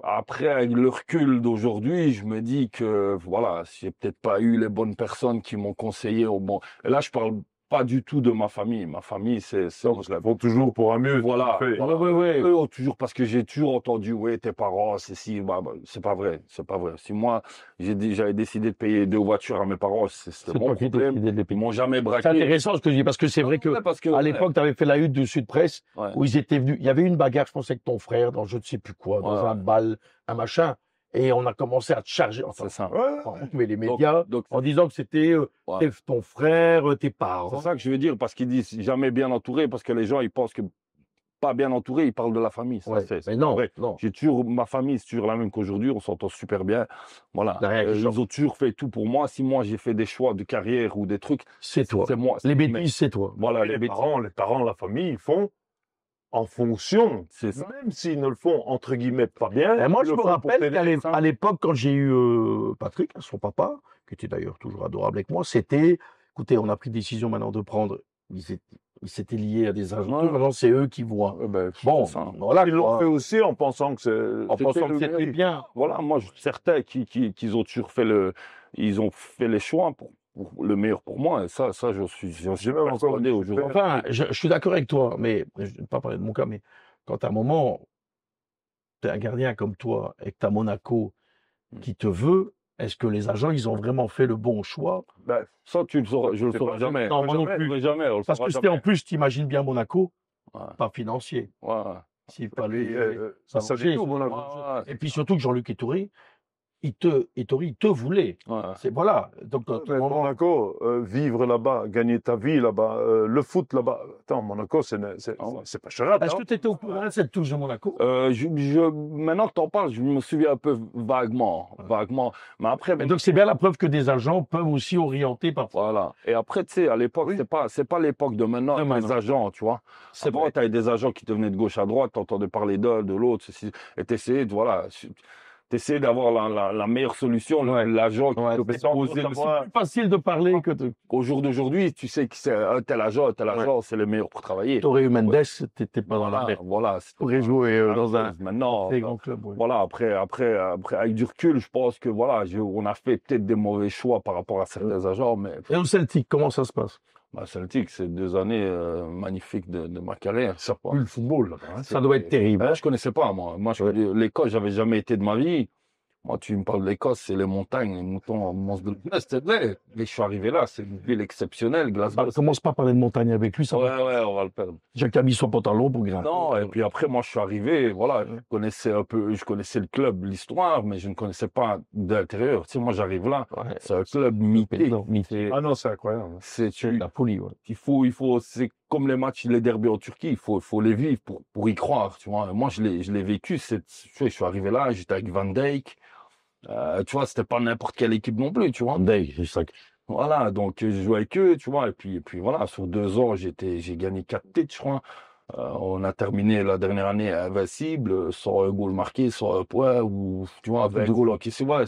Après, avec le recul d'aujourd'hui, je me dis que voilà, j'ai peut-être pas eu les bonnes personnes qui m'ont conseillé au bon. Et là, je parle pas du tout de ma famille. Ma famille, Donc, je la- faut toujours pour un mieux. voilà. Fait. Voilà. Ouais. Eux ont toujours, parce que j'ai toujours entendu, ouais, tes parents, c'est si, c'est pas vrai, c'est pas vrai. Si moi, j'avais décidé de payer 2 voitures à mes parents, c'était mon problème. de les Ils m'ont jamais C'est braqué. intéressant ce que je dis, parce que c'est vrai que Ouais, parce que, à l'époque, tu avais fait la une du Sud Presse, ouais. où ils étaient venus. Il y avait une bagarre, je pense, avec ton frère, dans je ne sais plus quoi, dans Ouais, un bal, un machin. Et on a commencé à te charger, enfin, c'est ça. Ouais. mais les médias, Donc, en disant que c'était ouais. ton frère, tes C'est parents. ça que je veux dire, parce qu'ils disent jamais bien entouré, parce que les gens, ils pensent que pas bien entouré, ils parlent de la famille. Ça, Ouais, c'est mais pas non, vrai. non. J'ai toujours, ma famille, c'est toujours la même qu'aujourd'hui, on s'entend super bien. Voilà. La réaction. Ils ont toujours fait tout pour moi. Si moi, j'ai fait des choix de carrière ou des trucs, C'est toi. c'est moi. Les Mais bêtises, c'est toi. voilà, Les bêtises, parents, la famille, ils font en fonction, c'est ça. même s'ils ne le font entre guillemets pas bien. Et moi, ils je le me font pour rappelle t'aider. qu'à l'époque, quand j'ai eu Patrick, son papa, qui était d'ailleurs toujours adorable avec moi, c'était, écoutez, on a pris décision maintenant de prendre, ils s'étaient liés à des agents. Ouais. Maintenant, c'est eux qui voient. Ben, Bon, c'est ça. voilà. Ils l'ont quoi. fait aussi en pensant que c'est. En pensant que c'était mérite. bien. Voilà, moi, certains qui ont toujours fait ils ont fait les choix pour le meilleur pour moi. Et ça, j'en suis J'ai même encore persuadé une aujourd'hui. super- Enfin, je suis d'accord avec toi, mais je ne vais pas parler de mon cas, mais quand à un moment, tu es un gardien comme toi et que tu as Monaco qui te veut, est-ce que les agents, ils ont vraiment fait le bon choix? Ben, Ça, tu le sauras, je le C'est saurai pas- jamais. Non, moi non jamais. plus. Je le saurai jamais, on le Parce saura que c'était en jamais. plus, t'imagines bien Monaco, Ouais, pas financier. ouais. S'il puis, fallait ça s'arranger. dit tout, mon ami. Ouais, Et puis surtout que Jean-Luc Ettori, il te voulait. ouais. C'est voilà. Donc à tout Mais moment, Monaco, vivre là-bas, gagner ta vie là-bas, le foot là-bas. Attends, Monaco, c'est Ah ouais. pas charade. est-ce que tu étais au courant de cette touche de Monaco? Maintenant que tu en parles, je me souviens un peu vaguement. Mais après, Mais donc c'est bien la preuve que des agents peuvent aussi orienter parfois. voilà. Et après, tu sais, à l'époque, Oui. c'est pas l'époque de maintenant, De avec les maintenant. agents, tu vois. C'est Avant, vrai. tu avais des agents qui te venaient de gauche à droite, tu entendais parler d'un, de l'autre, ceci, et t'essayais t'essayais d'avoir la meilleure solution, Ouais. l'agent qui Ouais, te c'est proposait. plus facile de parler que de. Au jour d'aujourd'hui, tu sais que c'est un tel agent, c'est le meilleur pour travailler. T'aurais eu Mendes, t'étais pas dans la Voilà, merde. voilà. c'était T'aurais pas joué la dans un chose. Maintenant, très grand club. Ouais. voilà, après, avec du recul, je pense que voilà, on a fait peut-être des mauvais choix par rapport à certains agents, mais Et au Celtic, comment ça se passe? Celtic, c'est 2 années magnifiques de ma carrière. Ça pue le football là-bas. hein. Ça doit être terrible. Je connaissais pas, moi. L'Écosse, j'avais jamais été de ma vie. Moi, tu me parles de l'Écosse, c'est les montagnes, les moutons, monstres de l'Écosse, c'est vrai. Mais je suis arrivé là, c'est une ville exceptionnelle, Glasgow. Commence pas à parler de montagne avec lui, ça va. Ouais, on va le perdre. Jacques a mis son pantalon pour grimper. Non, et puis après, moi, je suis arrivé, voilà, je connaissais le club, l'histoire, mais je ne connaissais pas d'intérieur. Tu sais, moi, j'arrive là, Ouais. c'est un club mythique. Non, mythique. Ah non, c'est incroyable. C'est, C'est la folie, ouais. c'est comme les matchs, les derbies en Turquie, il faut les vivre pour y croire, tu vois. Moi, je l'ai vécu, tu sais, je suis arrivé là, j'étais avec Van Dijk, tu vois, c'était pas n'importe quelle équipe non plus, tu vois. Dave, c'est ça. Voilà, donc je jouais avec eux, tu vois, et puis voilà, sur 2 ans, j'ai gagné 4 titres, je crois. On a terminé la dernière année invincible, sans un goal marqué, sans un point, ou tu vois, 20 goals encaissés. Ouais,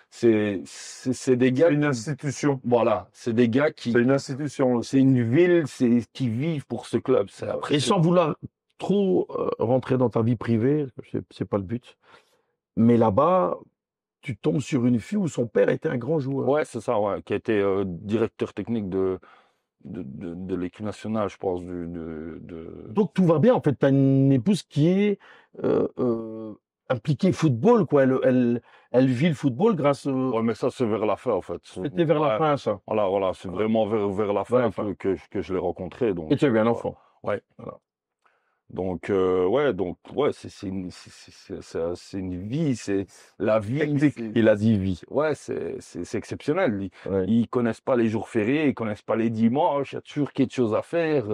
c'est des gars. C'est une institution. Voilà, c'est des gars C'est une institution. c'est une ville, qui vivent pour ce club. Et sans vouloir trop rentrer dans ta vie privée, c'est pas le but. Mais là-bas, tu tombes sur une fille où son père était un grand joueur. Ouais, c'est ça, ouais, qui a été directeur technique de l'équipe nationale, je pense, Donc tout va bien, en fait. Tu as une épouse qui est impliquée football, quoi. Elle vit le football grâce. Ouais, mais ça, c'est vers la fin, en fait. C'était vers la Ouais, fin, ça. Voilà, c'est vraiment vers la fin Vers la fin. que je l'ai rencontré. Donc, Et tu as eu un enfant. ouais. Voilà. Donc, c'est une vie, c'est la vie. Hectique. Il a dit vie. Ouais, c'est exceptionnel. Ouais. Ils connaissent pas les jours fériés, ils connaissent pas les dimanches. Il y a toujours quelque chose à faire.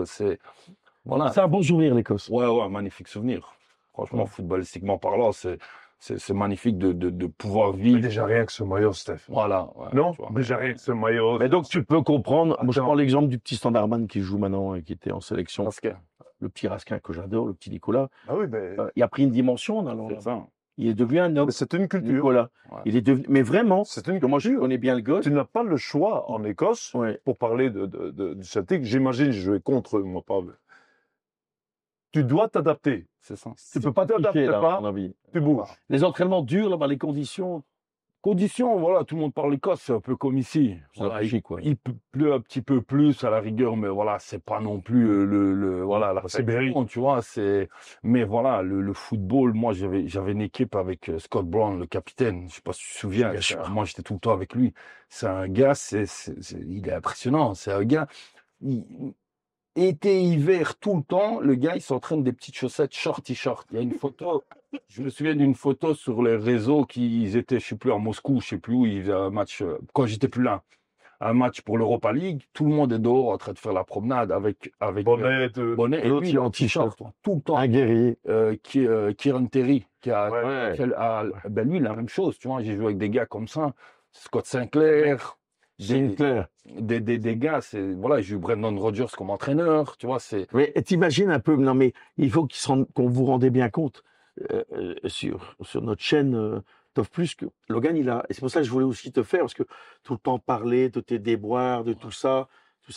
Voilà. C'est un bon souvenir, l'Écosse. Ouais, magnifique souvenir. Franchement, Ouais. footballistiquement parlant, c'est magnifique de pouvoir Mais vivre. déjà rien que ce maillot, Steph. Voilà. Ouais, Non, tu vois. déjà rien que ce maillot. Mais donc, tu peux comprendre. Moi, je Attends. prends l'exemple du petit Standardman qui joue maintenant et qui était en sélection. Parce que, Le petit Raskin que j'adore, le petit Nicolas. Ah oui, mais Il a pris une dimension en allant c'est là. ça. Il est devenu un homme, c'est une culture. Nicolas. Ouais. Il est devenu. Mais vraiment, C'est une parce que moi, je culture. connais bien le gosse. Tu n'as pas le choix en Écosse, Ouais. pour parler du Celtic. J'imagine, je jouais contre eux, moi, pas. Tu dois t'adapter. C'est ça. Tu peux pas t'adapter, Là, à pas, mon avis. tu bouges. Les entraînements durs, là-bas, les conditions. Conditions, voilà, tout le monde parle Écosse, c'est un peu comme ici. C'est Voilà, logique, quoi. il pleut un petit peu plus à la rigueur, mais voilà, c'est pas non plus voilà, la Sibérie. perfection, tu vois, mais voilà, le football, moi, j'avais une équipe avec Scott Brown, le capitaine, je sais pas si tu te souviens, Bien sûr. moi, j'étais tout le temps avec lui. C'est un gars, il est impressionnant, c'est un gars, été, hiver, tout le temps, le gars, il s'entraîne des petites chaussettes, short, t-shirt. Il y a une photo, je me souviens d'une photo sur les réseaux qu'ils étaient, je sais plus, à Moscou, je sais plus où, ils faisaient un match, quand j'étais plus là, un match pour l'Europa League, tout le monde est dehors en train de faire la promenade avec Bonnet, bonnet, et l'autre, lui, il est en t-shirt. tout le temps. Un guerrier. Kieran Terry, qui a, Ouais. ben lui, la même chose, tu vois, j'ai joué avec des gars comme ça, Scott Sinclair, Sinclair. des gars, voilà, j'ai eu Brendan Rodgers comme entraîneur, tu vois, Mais t'imagines un peu, non mais il faut qu'on vous rendez bien compte sur notre chaîne Top Plus que Logan et c'est pour ça que je voulais aussi te faire parce que tout le temps parler de tes déboires, de tout ça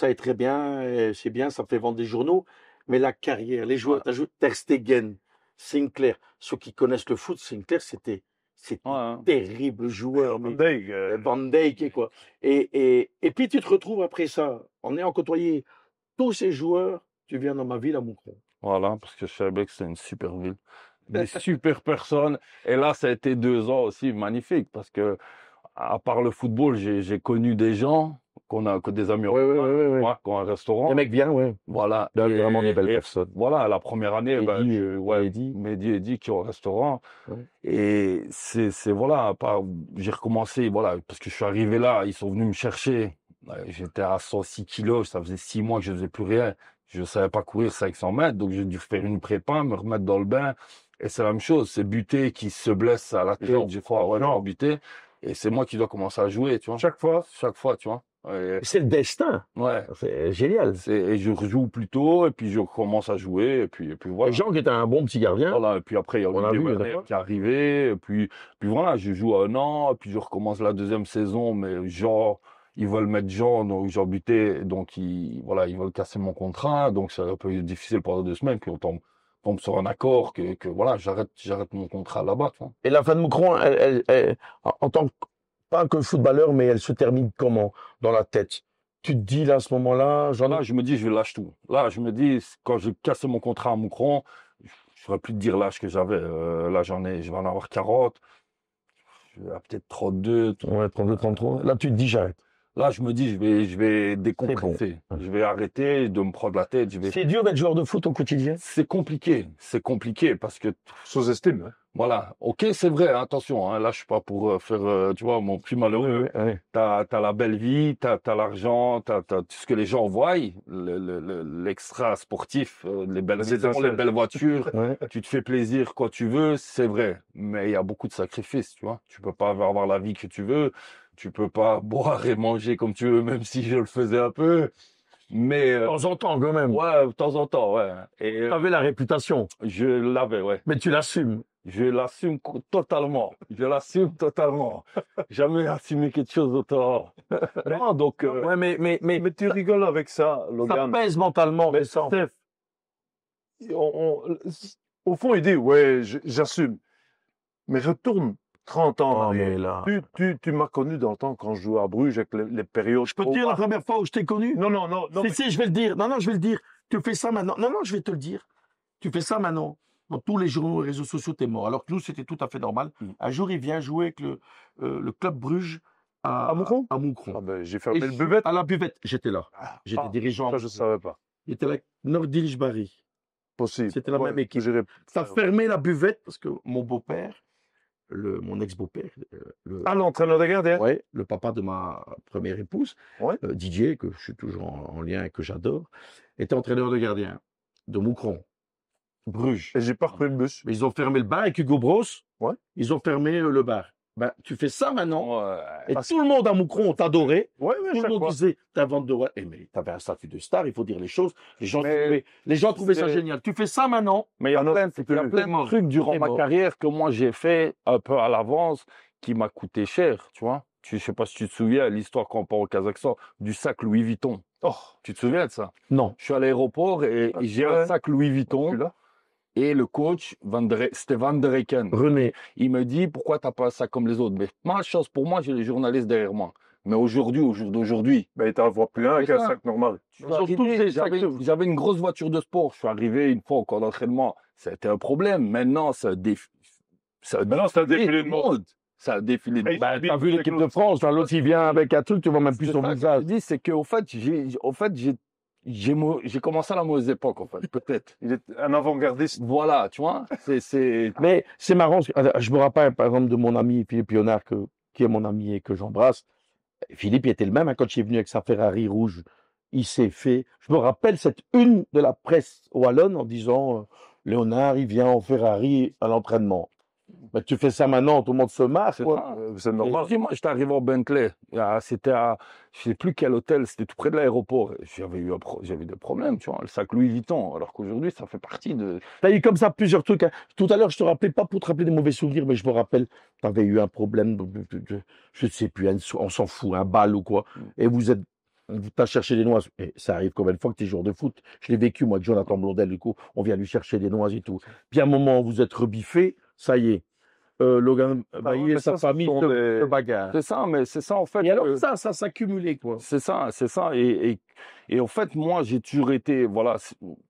est très bien, c'est bien, ça fait vendre des journaux, mais la carrière, les joueurs, t'as joué Ter Stegen, Sinclair, ceux qui connaissent le foot, Sinclair c'était hein. terrible joueur, mais Van Dijk, Van Dijk et quoi. Et puis tu te retrouves après ça, en ayant côtoyé tous ces joueurs, tu viens dans ma ville à Moucron. Voilà, parce que Schaerbeek, c'est une super ville, des super personnes. Et là, ça a été 2 ans aussi magnifiques, parce que, à part le football, j'ai connu des gens que des amis, Ouais. qui ont un restaurant. Les mecs bien, ouais. Voilà. Là, vraiment des belles et personnes. Voilà, la première année, Eddy. Mehdi qui est au restaurant. Ouais. Et voilà, j'ai recommencé, voilà, parce que je suis arrivé là, ils sont venus me chercher. J'étais à 106 kilos, ça faisait 6 mois que je faisais plus rien. Je savais pas courir 500 mètres, donc j'ai dû faire une prépa, me remettre dans le bain. Et c'est la même chose, c'est Buté qui se blesse à la tête, Genre. je crois, ouais, Genre. Buté. Et c'est moi qui dois commencer à jouer, tu vois. chaque fois. Chaque fois, tu vois. C'est le destin. Ouais. C'est génial. Et je rejoue plus tôt, et puis je commence à jouer, et puis voilà. Et Jean qui était un bon petit gardien. Voilà, et puis après, il y a On a Olivier vu, Werner d'accord. qui est arrivé, et puis voilà, je joue 1 an, et puis je recommence la deuxième saison, mais genre, ils veulent mettre Jean, donc Jean Buté, donc ils veulent casser mon contrat, donc c'est un peu difficile pendant 2 semaines, puis on tombe sur un accord que voilà, j'arrête mon contrat là-bas, tu vois. Et la fin de Moucron, en tant que, pas que footballeur, mais elle se termine comment dans la tête? Tu te dis là, à ce moment-là, Là, je me dis, je vais lâcher tout. Là, je me dis, quand j'ai cassé mon contrat à Moucron, je ne saurais plus te dire l'âge que j'avais. Là, je vais en avoir 40. Je vais à peut-être 32. Ouais, 32, 33. Là, tu te dis, j'arrête. Là, je me dis, je vais décompresser. bon. Je vais arrêter de me prendre la tête. C'est dur d'être joueur de foot au quotidien? C'est compliqué. C'est compliqué parce que, Sous-estime. Hein. voilà. Ok, c'est vrai, hein, attention. Hein, là, je suis pas pour faire, tu vois, mon plus malheureux. Ouais. T'as la belle vie, t'as l'argent, t'as tout ce que les gens voient, l'extra sportif, les belles Les maisons, les étincelles. belles voitures. Ouais. Tu te fais plaisir quand tu veux, c'est vrai. Mais il y a beaucoup de sacrifices, tu vois. Tu peux pas avoir la vie que tu veux. Tu peux pas boire et manger comme tu veux, même si je le faisais un peu. Mais, De temps en temps, quand même. ouais, de temps en temps, ouais. Et Tu avais la réputation, je l'avais, ouais. mais tu l'assumes. Je l'assume totalement. Je l'assume totalement. Jamais assumé quelque chose d'autant. Non, donc, Ouais, Mais tu rigoles avec ça, ça Logan. pèse mentalement, Mais mais ça. Steph, au fond, il dit, ouais, j'assume. Mais retourne 30 ans en Oh, arrière. mais là. Tu m'as connu dans le temps quand je jouais à Bruges avec les périodes. Je peux te dire la première fois où je t'ai connu? Non. Si, je vais le dire. Non, je vais le dire. Tu fais ça maintenant. Non, je vais te le dire. Tu fais ça maintenant. Dans tous les journaux et réseaux sociaux, t'es mort. Alors que nous, c'était tout à fait normal. Un jour, il vient jouer avec le club Bruges À Moucron à Moucron. Ah ben, j'ai Et fermé le buvette. à la buvette, j'étais là. J'étais dirigeant. Ça, je savais pas. J'étais avec Nordilj Barry. Possible. C'était la Ouais, même équipe. j'irais- Ça fermait la buvette parce que mon beau-père, mon ex-beau-père, Ah, l'entraîneur des gardiens. ouais, le papa de ma première épouse, Ouais. Didier, que je suis toujours en lien et que j'adore, était entraîneur de gardien de Moucron, Bruges. Et j'ai pas repris le bus. Mais ils ont fermé le bar avec Hugo Bros. Ouais. Ils ont fermé le bar. Ben, tu fais ça maintenant. Ouais. Et Parce- tout le monde à Moucron t'adorait. Ouais, Tout le chaque monde fois. disait, t'inventes de ouais. Eh, mais t'avais un statut de star, il faut dire les choses. Les gens Mais trouvaient ça c'est- génial. Tu fais ça maintenant. Mais il y a Ah non, plein, c'est il y a plus- plein c'est de mort. trucs durant C'est ma mort. carrière que moi j'ai fait un peu à l'avance qui m'a coûté cher, tu vois. Je sais pas si tu te souviens l'histoire quand on part au Kazakhstan du sac Louis Vuitton. Oh, Tu te souviens de ça? Non. Je suis à l'aéroport et j'ai ouais. un sac Louis Vuitton celui-là. et le coach, c'était Van der Eycken. René, Il me dit, pourquoi t'as pas un sac comme les autres? Mais malchance pour moi, j'ai les journalistes derrière moi. Mais aujourd'hui, au jour d'aujourd'hui, Ben, il t'en voit plus un avec C'est un ça. sac normal. je suis Ils ont tous arrivé, des sacs de- j'avais une grosse voiture de sport. Je suis arrivé une fois au camp d'entraînement. Ça a été un problème. Maintenant, ça a Maintenant, c'est un défilé de mode. Ça a défilé de Et- mode. ben, t'as vu l'équipe de France, là, l'autre il vient avec un truc, tu vois même plus C'est son ça que visage. je dis, c'est qu'au fait, j'ai commencé à la mauvaise époque, en fait, peut-être. Il est un avant-gardiste. Voilà, tu vois. C'est, Mais c'est marrant, je me rappelle par exemple de mon ami Philippe Léonard, qui est mon ami et que j'embrasse. Philippe il était le même hein, quand il est venu avec sa Ferrari rouge. Il s'est fait. Je me rappelle cette une de la presse wallonne en disant Léonard, il vient en Ferrari à l'entraînement. Ben, tu fais ça maintenant, tout le monde se marre. c'est Quoi. ça. C'est Et normal. je dis, moi, j'étais arrivé en Bentley. C'était à, je sais plus quel hôtel, c'était tout près de l'aéroport. J'avais des problèmes, tu vois. Le sac Louis Vuitton. Alors qu'aujourd'hui, ça fait partie de. Tu as eu comme ça plusieurs trucs. Hein. Tout à l'heure, je te rappelais pas pour te rappeler des mauvais souvenirs, mais je me rappelle, tu avais eu un problème, je ne sais plus, on s'en fout, un bal ou quoi. Et t'as cherché des noises. Et ça arrive combien de fois que tu es joueur de foot? Je l'ai vécu, moi, avec Jonathan Blondel, du coup, on vient lui chercher des noises et tout. Puis à un moment, vous êtes rebiffé, ça y est. Logan Bailly mais et sa ça, ce famille sont se des- bagarrent. C'est ça, mais c'est ça, en fait. Et alors, ça s'accumulait, quoi. C'est ça, c'est ça. Et en fait, moi, j'ai toujours été, voilà,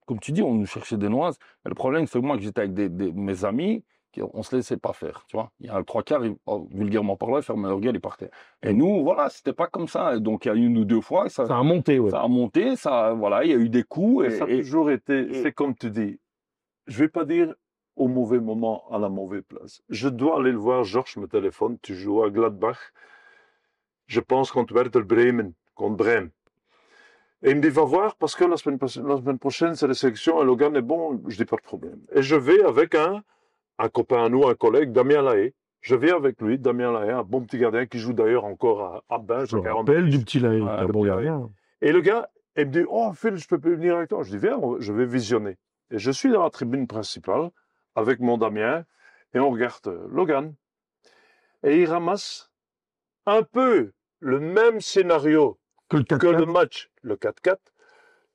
comme tu dis, on nous cherchait des noises. Mais le problème, c'est que moi, que j'étais avec mes amis, on se laissait pas faire, tu vois. Il y a le trois quarts, vulgairement parlant, ils fermaient leur gueule, ils partaient. Et nous, voilà, c'était pas comme ça. Et donc, il y a une ou deux fois, Ça a monté, ouais. ça a monté, voilà, il y a eu des coups. Et ça a toujours été, et- c'est comme tu dis, je vais pas dire au mauvais moment, à la mauvaise place. Je dois aller le voir, Georges me téléphone, tu joues à Gladbach, je pense contre Werder Bremen, contre Brême. Et il me dit, va voir, parce que la semaine prochaine, c'est la sélection, et Logan est bon, je dis pas de problème. Et je vais avec un copain à nous, un collègue, Damien Lahaye. Je vais avec lui, Damien Lahaye, un bon petit gardien qui joue d'ailleurs encore à Binge, Je à me 40. rappelle du petit Lahaye, Ouais, un le bon petit gardien. Et le gars, il me dit, oh Phil, je peux plus venir avec toi. Je dis, viens, je vais visionner. Et je suis dans la tribune principale avec mon Damien et on regarde Logan. Et il ramasse un peu le même scénario Que le que 4-4. le match, le 4-4.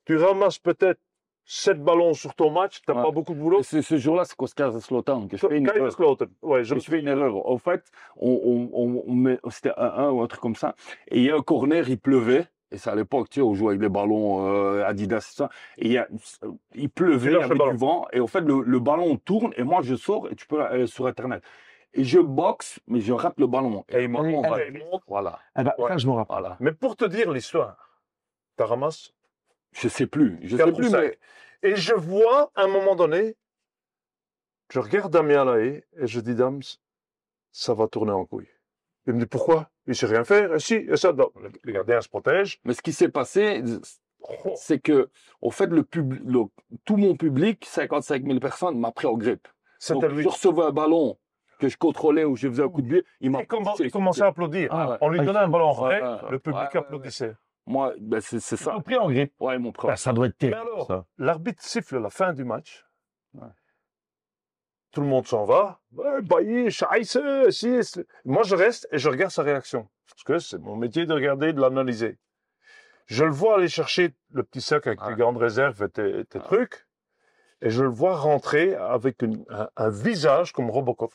Tu ramasses peut-être 7 ballons sur ton match, tu n'as Ouais. pas beaucoup de boulot. Ce jour-là, c'est Kaiserslautern que je fais une erreur. Kaiserslautern. Ouais, Je fais une erreur. En fait, c'était 1-1 ou un truc comme ça. Et il y a un corner, il pleuvait. Et c'est à l'époque, tu sais, on jouait avec des ballons Adidas, et ça. Et il pleuvait, il y lâches le avait ballon. du vent. Et au fait, le ballon tourne et moi, je sors et tu peux aller sur Internet. Et je boxe, mais je rate le ballon. Et il monte. Voilà. Ah bah, Ouais. ça, je me rappelle. Voilà. Mais pour te dire l'histoire, tu ramasses Je sais plus. Je 4 sais ou plus, 5. mais Et je vois, à un moment donné, je regarde Damien Lahaye et je dis, Dams, ça va tourner en couille. Il me dit, pourquoi? Il sait rien faire. Et si, et ça, non. Le gardien se protège. ce qui s'est passé, c'est que, au fait, tout mon public, 55 000 personnes, m'a pris en grippe. C'était Donc, lui. je recevais un ballon que je contrôlais ou je faisais un coup de pied, il m'a Il commençait à applaudir. Ah ouais. On lui donnait un ballon Ouais, vrai, ouais, le public ouais, applaudissait. Moi, ben c'est Ils ça. ont pris en grippe. Ouais, mon Ah, frère. ça doit être Mais terrible, alors, ça. l'arbitre siffle la fin du match. Ouais. Tout le monde s'en va. Ouais, Bailly, Scheisse, si. Moi, je reste et je regarde sa réaction. Parce que c'est mon métier de regarder, de l'analyser. Je le vois aller chercher le petit sac avec Ouais. tes grandes réserves et tes trucs. Et je le vois rentrer avec un visage comme Robocop.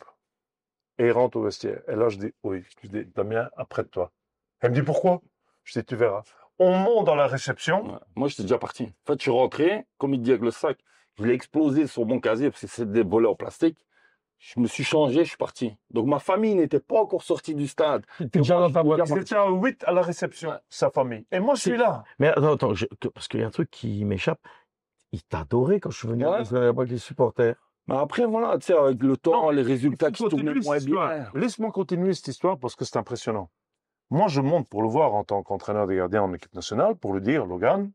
Et il rentre au vestiaire. Et là, je dis, oui. Je dis, Damien, après de toi. Elle me dit, pourquoi? Je dis, tu verras. On monte dans la réception. Ouais. Moi, j'étais déjà parti. En fait, je suis rentré, comme il dit avec le sac, je l'ai explosé sur mon casier parce que c'est des volets en plastique. Je me suis changé, je suis parti. Donc, ma famille n'était pas encore sortie du stade. T'es déjà dans ta voiture. C'était à 8 à la réception, Ouais. sa famille. Et moi, je suis là. Mais attends, parce qu'il y a un truc qui m'échappe. il t'adorait quand je suis venu Ouais. avec les supporters. Mais après, voilà, tu sais, avec le temps, Non, les résultats il qui faut tournaient continuer moins cette histoire. bien. Laisse-moi continuer cette histoire parce que c'est impressionnant. Moi, je monte pour le voir en tant qu'entraîneur des gardiens en équipe nationale pour lui dire, Logan,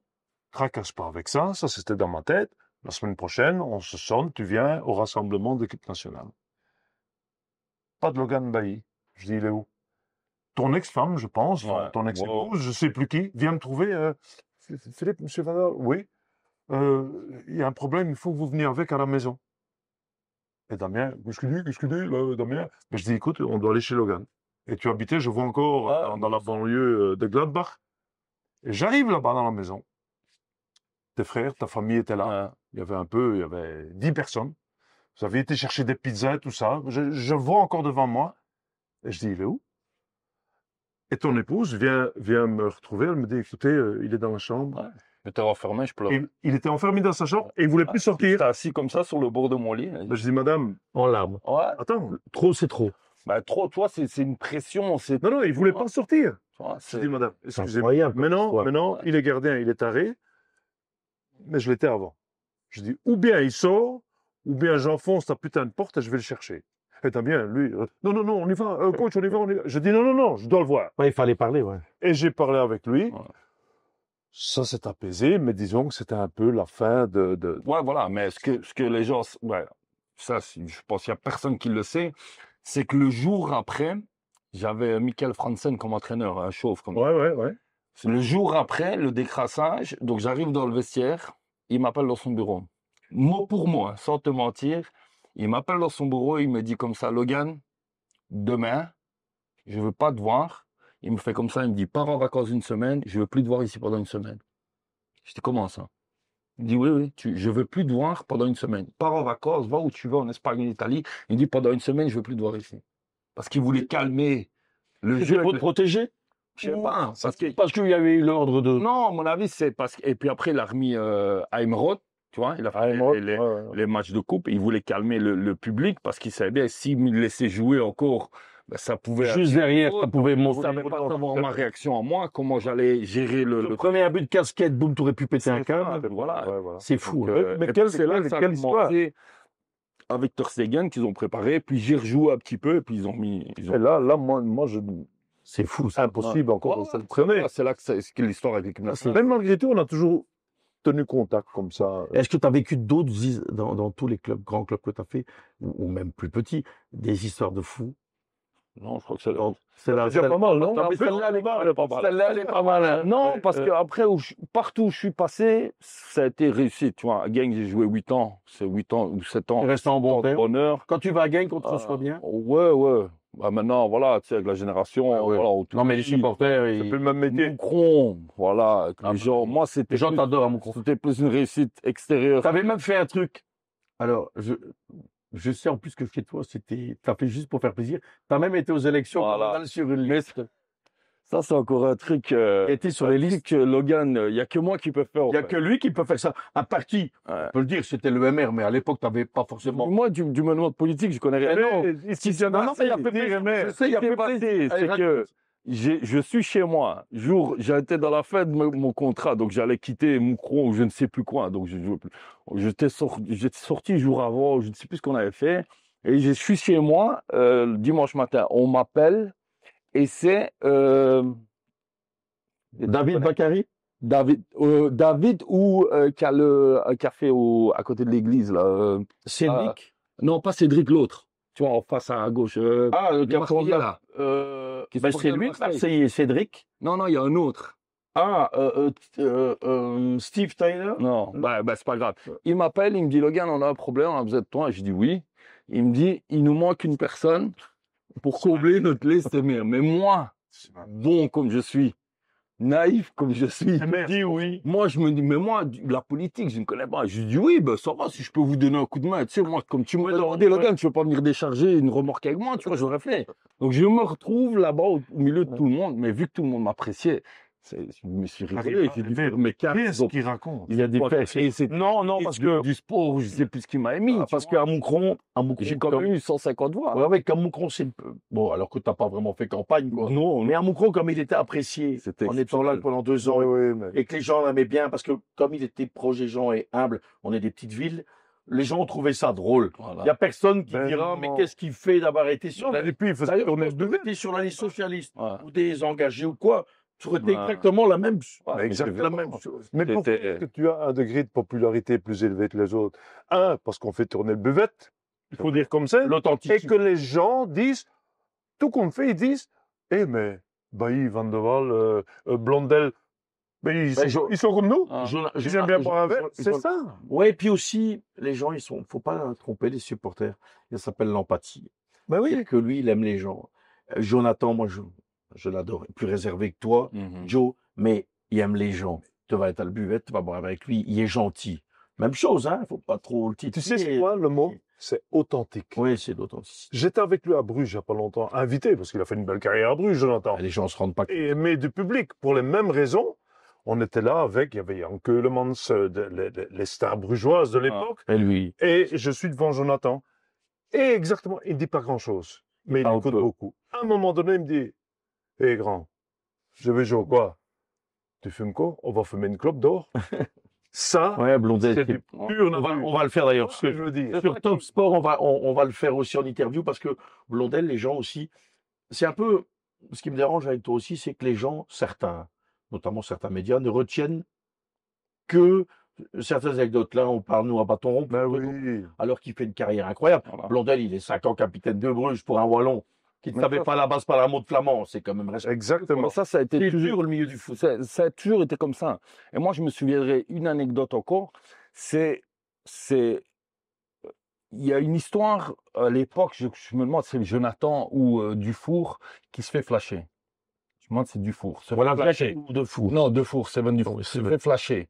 tracasse pas avec ça c'était dans ma tête. La semaine prochaine, on se sonne, tu viens au rassemblement d'équipe nationale. Pas de Logan Bailly. Je dis, il est où? Ton ex-femme, je pense, Ouais. ton ex-épouse, je sais plus qui, vient me trouver. Philippe, monsieur Vador, oui. Il y a un problème, il faut que vous veniez avec à la maison. Et Damien, qu'est-ce qu'il dit, là, Damien? Mais je dis, écoute, on doit aller chez Logan. Et tu habitais, je vois encore, Ah. dans la banlieue de Gladbach. Et j'arrive là-bas dans la maison. Tes frères, ta famille était là. Ouais. Il y avait 10 personnes. Vous avez été chercher des pizzas et tout ça. Je le vois encore devant moi. Et je dis, il est où? Et ton épouse vient me retrouver. Elle me dit, écoutez, il est dans la chambre. Ouais. J'étais renfermé, je pleurais. Et il était enfermé dans sa chambre et il voulait plus sortir. J'étais assis comme ça sur le bord de mon lit. Ben, je dis, madame, En larmes. Ouais. attends. Trop, c'est trop. Bah, trop, toi, c'est une pression. C'est, Non, il voulait pas sortir. tu vois, Je c'est- dis, madame, C'est excusez-moi. incroyable. Ouais. Maintenant, il est gardien, il est taré. Mais je l'étais avant. Je dis, ou bien il sort, ou bien j'enfonce ta putain de porte et je vais le chercher. Et t'as bien, lui, non, on y va, coach, on y va. Je dis, non, je dois le voir. Ouais, il fallait parler, ouais. Et j'ai parlé avec lui. Ouais. Ça s'est apaisé, mais disons que c'était un peu la fin de... Ouais, voilà, mais ce que les gens, ouais, ça, je pense qu'il n'y a personne qui le sait, c'est que le jour après, j'avais Michael Franzen comme entraîneur, un chauve comme Ouais. C'est le jour après le décrassage, donc j'arrive dans le vestiaire, il m'appelle dans son bureau. Mot pour mot, hein, sans te mentir, il m'appelle dans son bureau, il me dit comme ça, Logan, demain, je veux pas te voir. Il me fait comme ça, il me dit, pars en vacances une semaine, je veux plus te voir ici pendant une semaine. Je dis, comment ça? Il dit, oui, je veux plus te voir pendant une semaine. Pars en vacances, va où tu veux, en Espagne, en Italie. Il dit, pendant une semaine, je veux plus te voir ici. Parce qu'il voulait calmer le jeu. Pour te protéger? Je sais pas, Parce qu'il y avait eu l'ordre de... non, à mon avis, c'est parce que. Et puis après, il a remis Heimroth, tu vois, il a fait les matchs de coupe. Il voulait calmer le public parce qu'il savait bien s'il me laissait jouer encore, ben, ça pouvait. Juste derrière, ça pouvait Il monter. savait pas savoir ma réaction à moi, comment j'allais gérer Le premier but de casquette, boum, t'aurais pu péter un câble. Voilà. Ouais, voilà. C'est fou. Donc, hein. Mais et quelle- puis c'est là que ça a quelle histoire. commencé avec Ter Stegen qu'ils ont préparé, puis j'ai rejoué un petit peu, et puis ils ont mis. Et là, moi, C'est fou, ça. impossible encore de Ouais, se le prenait. c'est là que c'est l'histoire avec l'équipe nationale. Même malgré tout, on a toujours tenu contact comme ça. Est-ce que tu as vécu d'autres, dans tous les clubs, grands clubs que tu as fait, ou même plus petits, des histoires de fous? Non, je crois que c'est C'est là, C'est pas mal, non? Non, mais celle-là, elle est pas mal. Celle-là, elle est pas mal. Hein. Non, Ouais, parce que après, partout où je suis passé, ça a été réussi. Tu vois, à Genk, j'ai joué 8 ans. C'est 8 ans ou 7 ans. Tu restes en bon de terme. bonheur. Quand tu vas à Genk, on te reçoit bien? Ouais. Bah, maintenant, voilà, tu sais, avec la génération. Ouais. Voilà, Non, mais les supporters, C'est plus le même métier. Moucron, voilà, avec Ah, les gens. Moi, c'était les gens plus, t'adorent à mon compte. c'était plus une réussite extérieure. Tu avais même fait un truc. Alors, je sais en plus que chez toi, t'as fait juste pour faire plaisir. Tu as même été aux élections Voilà. communales sur une Mais liste. ça, c'est encore un truc. Été sur les listes. Que Logan, il n'y a que moi qui peux faire. Il n'y a que lui qui peut faire ça. Un parti, Ouais. on peut le dire, c'était le MR, mais à l'époque, tu n'avais pas forcément. Moi, du monument politique, je connais rien. Mais non. Ici, Non, non, il y a peu de- je sais, il y a Ce qui peu s'est de- passé, Allez, c'est que je suis chez moi. J'étais dans la fête de mon contrat, donc j'allais quitter Moucron ou je ne sais plus quoi. Donc j'étais sorti jour avant, je ne sais plus ce qu'on avait fait. Et je suis chez moi le dimanche matin. On m'appelle et c'est David Bakary? David ou qui a le café à côté de l'église là. Cédric? Non, pas Cédric, l'autre. Tu vois, en face à gautre. Le le Marseillais, là. Qui Ben, supporte c'est le lui, Marseille. Marseillais, Cédric. Non, il y a un autre. Steve Tyler? Non, bah, c'est pas grave. Il m'appelle, il me dit, Logan, on a un problème, on a besoin de toi. Je dis oui. Il me dit, il nous manque une personne pour combler notre liste MR. Mais moi, bon comme je suis, naïf comme je suis, Dis oui. moi, je me dis, mais moi, la politique, je ne connais pas. Je dis oui, ben, ça va, si je peux vous donner un coup de main. Tu sais, moi, comme tu m'as demandé, Logan, tu veux pas venir décharger une remorque avec moi, tu vois, j'aurais fait. Donc, je me retrouve là-bas au milieu de tout le monde, mais vu que tout le monde m'appréciait, Je me suis rigolé, Arrive, j'ai dû mais faire mes cartes. Qu'est-ce qu'il raconte? Il y a des faits. Et c'est Non, non, parce que du sport, je sais plus ce qu'il m'a émis. tu parce vois. qu'à Moucron, J'ai quand même eu 150 voix. ouais, ouais, comme Moucron, c'est bon, alors que t'as pas vraiment fait campagne, quoi. Non, Mais à Moucron, comme il était apprécié, C'était en étant là exceptionnel. pendant 2 ans, Oui, mais et que les gens l'aimaient bien, parce que comme il était proche des gens et humble, on est des petites villes, les gens ont trouvé ça drôle. Voilà. Il n'y a personne qui Ben dira, non. mais qu'est-ce qu'il fait d'avoir été sur la et puis il faisait D'ailleurs, tourner le quand tu buvette. étais sur la liste socialiste, Ouais. ou des engagés ou quoi, tu aurais été Ouais. exactement la même, Ouais, exactement. la même chose. Mais pourquoi C'était- est-ce que tu as un degré de popularité plus élevé que les autres? Un, parce qu'on fait tourner le buvette, il faut dire comme ça, et L'authenticité. que les gens disent, tout qu'on fait, ils disent, eh mais, Bailly, Van de Waal, Blondel, mais Ben, ils sont comme nous. Ah. Ils aiment bien boire un verre, c'est ça. Ouais, et puis aussi, les gens, faut pas tromper les supporters. Ça s'appelle l'empathie. Ben Dire que lui, il aime les gens. Jonathan, moi, je l'adore. Plus réservé que toi, Mhm. Joe, mais il aime les gens. Tu vas être à la buvette, tu vas boire avec lui, il est gentil. Même chose, hein, faut pas trop le Tu titiller. sais c'est quoi le mot? C'est authentique. Oui, c'est l'authenticité. J'étais avec lui à Bruges il n'y a pas longtemps, invité, parce qu'il a fait une belle carrière à Bruges, Jonathan. Les gens se rendent pas compte. Mais du public, pour les mêmes raisons, on était là avec, il y avait Jan Keulemans, les stars brugeoises de l'époque, Et lui, et je suis devant Jonathan. Et exactement, il ne dit pas grand-chose, mais il parle écoute peu. beaucoup. À un moment donné, il me dit, hé grand, je vais jouer quoi? Tu fumes quoi? On va fumer une clope d'or. Ça, ouais, Blondel, c'est du pur nature. on va le faire d'ailleurs. C'est ce que je veux dire. Sur Top Sport, on va le faire aussi en interview parce que Blondel, les gens aussi, c'est un peu, ce qui me dérange avec toi aussi, c'est que les gens, certains, notamment certains médias, ne retiennent que certaines anecdotes. Là, on parle, nous, à bâton rond, Ben oui. alors qu'il fait une carrière incroyable. Voilà. Blondel, il est 5 ans capitaine de Bruges pour un Wallon qui ne Mais savait ça, pas la base par un mot de flamand. C'est quand même respectable. Exactement. Mais ça a été C'est toujours dur le milieu du foot. ça a toujours été comme ça. Et moi, je me souviendrai une anecdote encore. Il y a une histoire à l'époque, je me demande si c'est Jonathan ou Dufour qui se fait flasher. Je me demande si c'est Dufour. Se fait Voilà, flasher. ou de fou. Non, Dufour, c'est Ben Dufour. Oui, Se c'est fait flasher.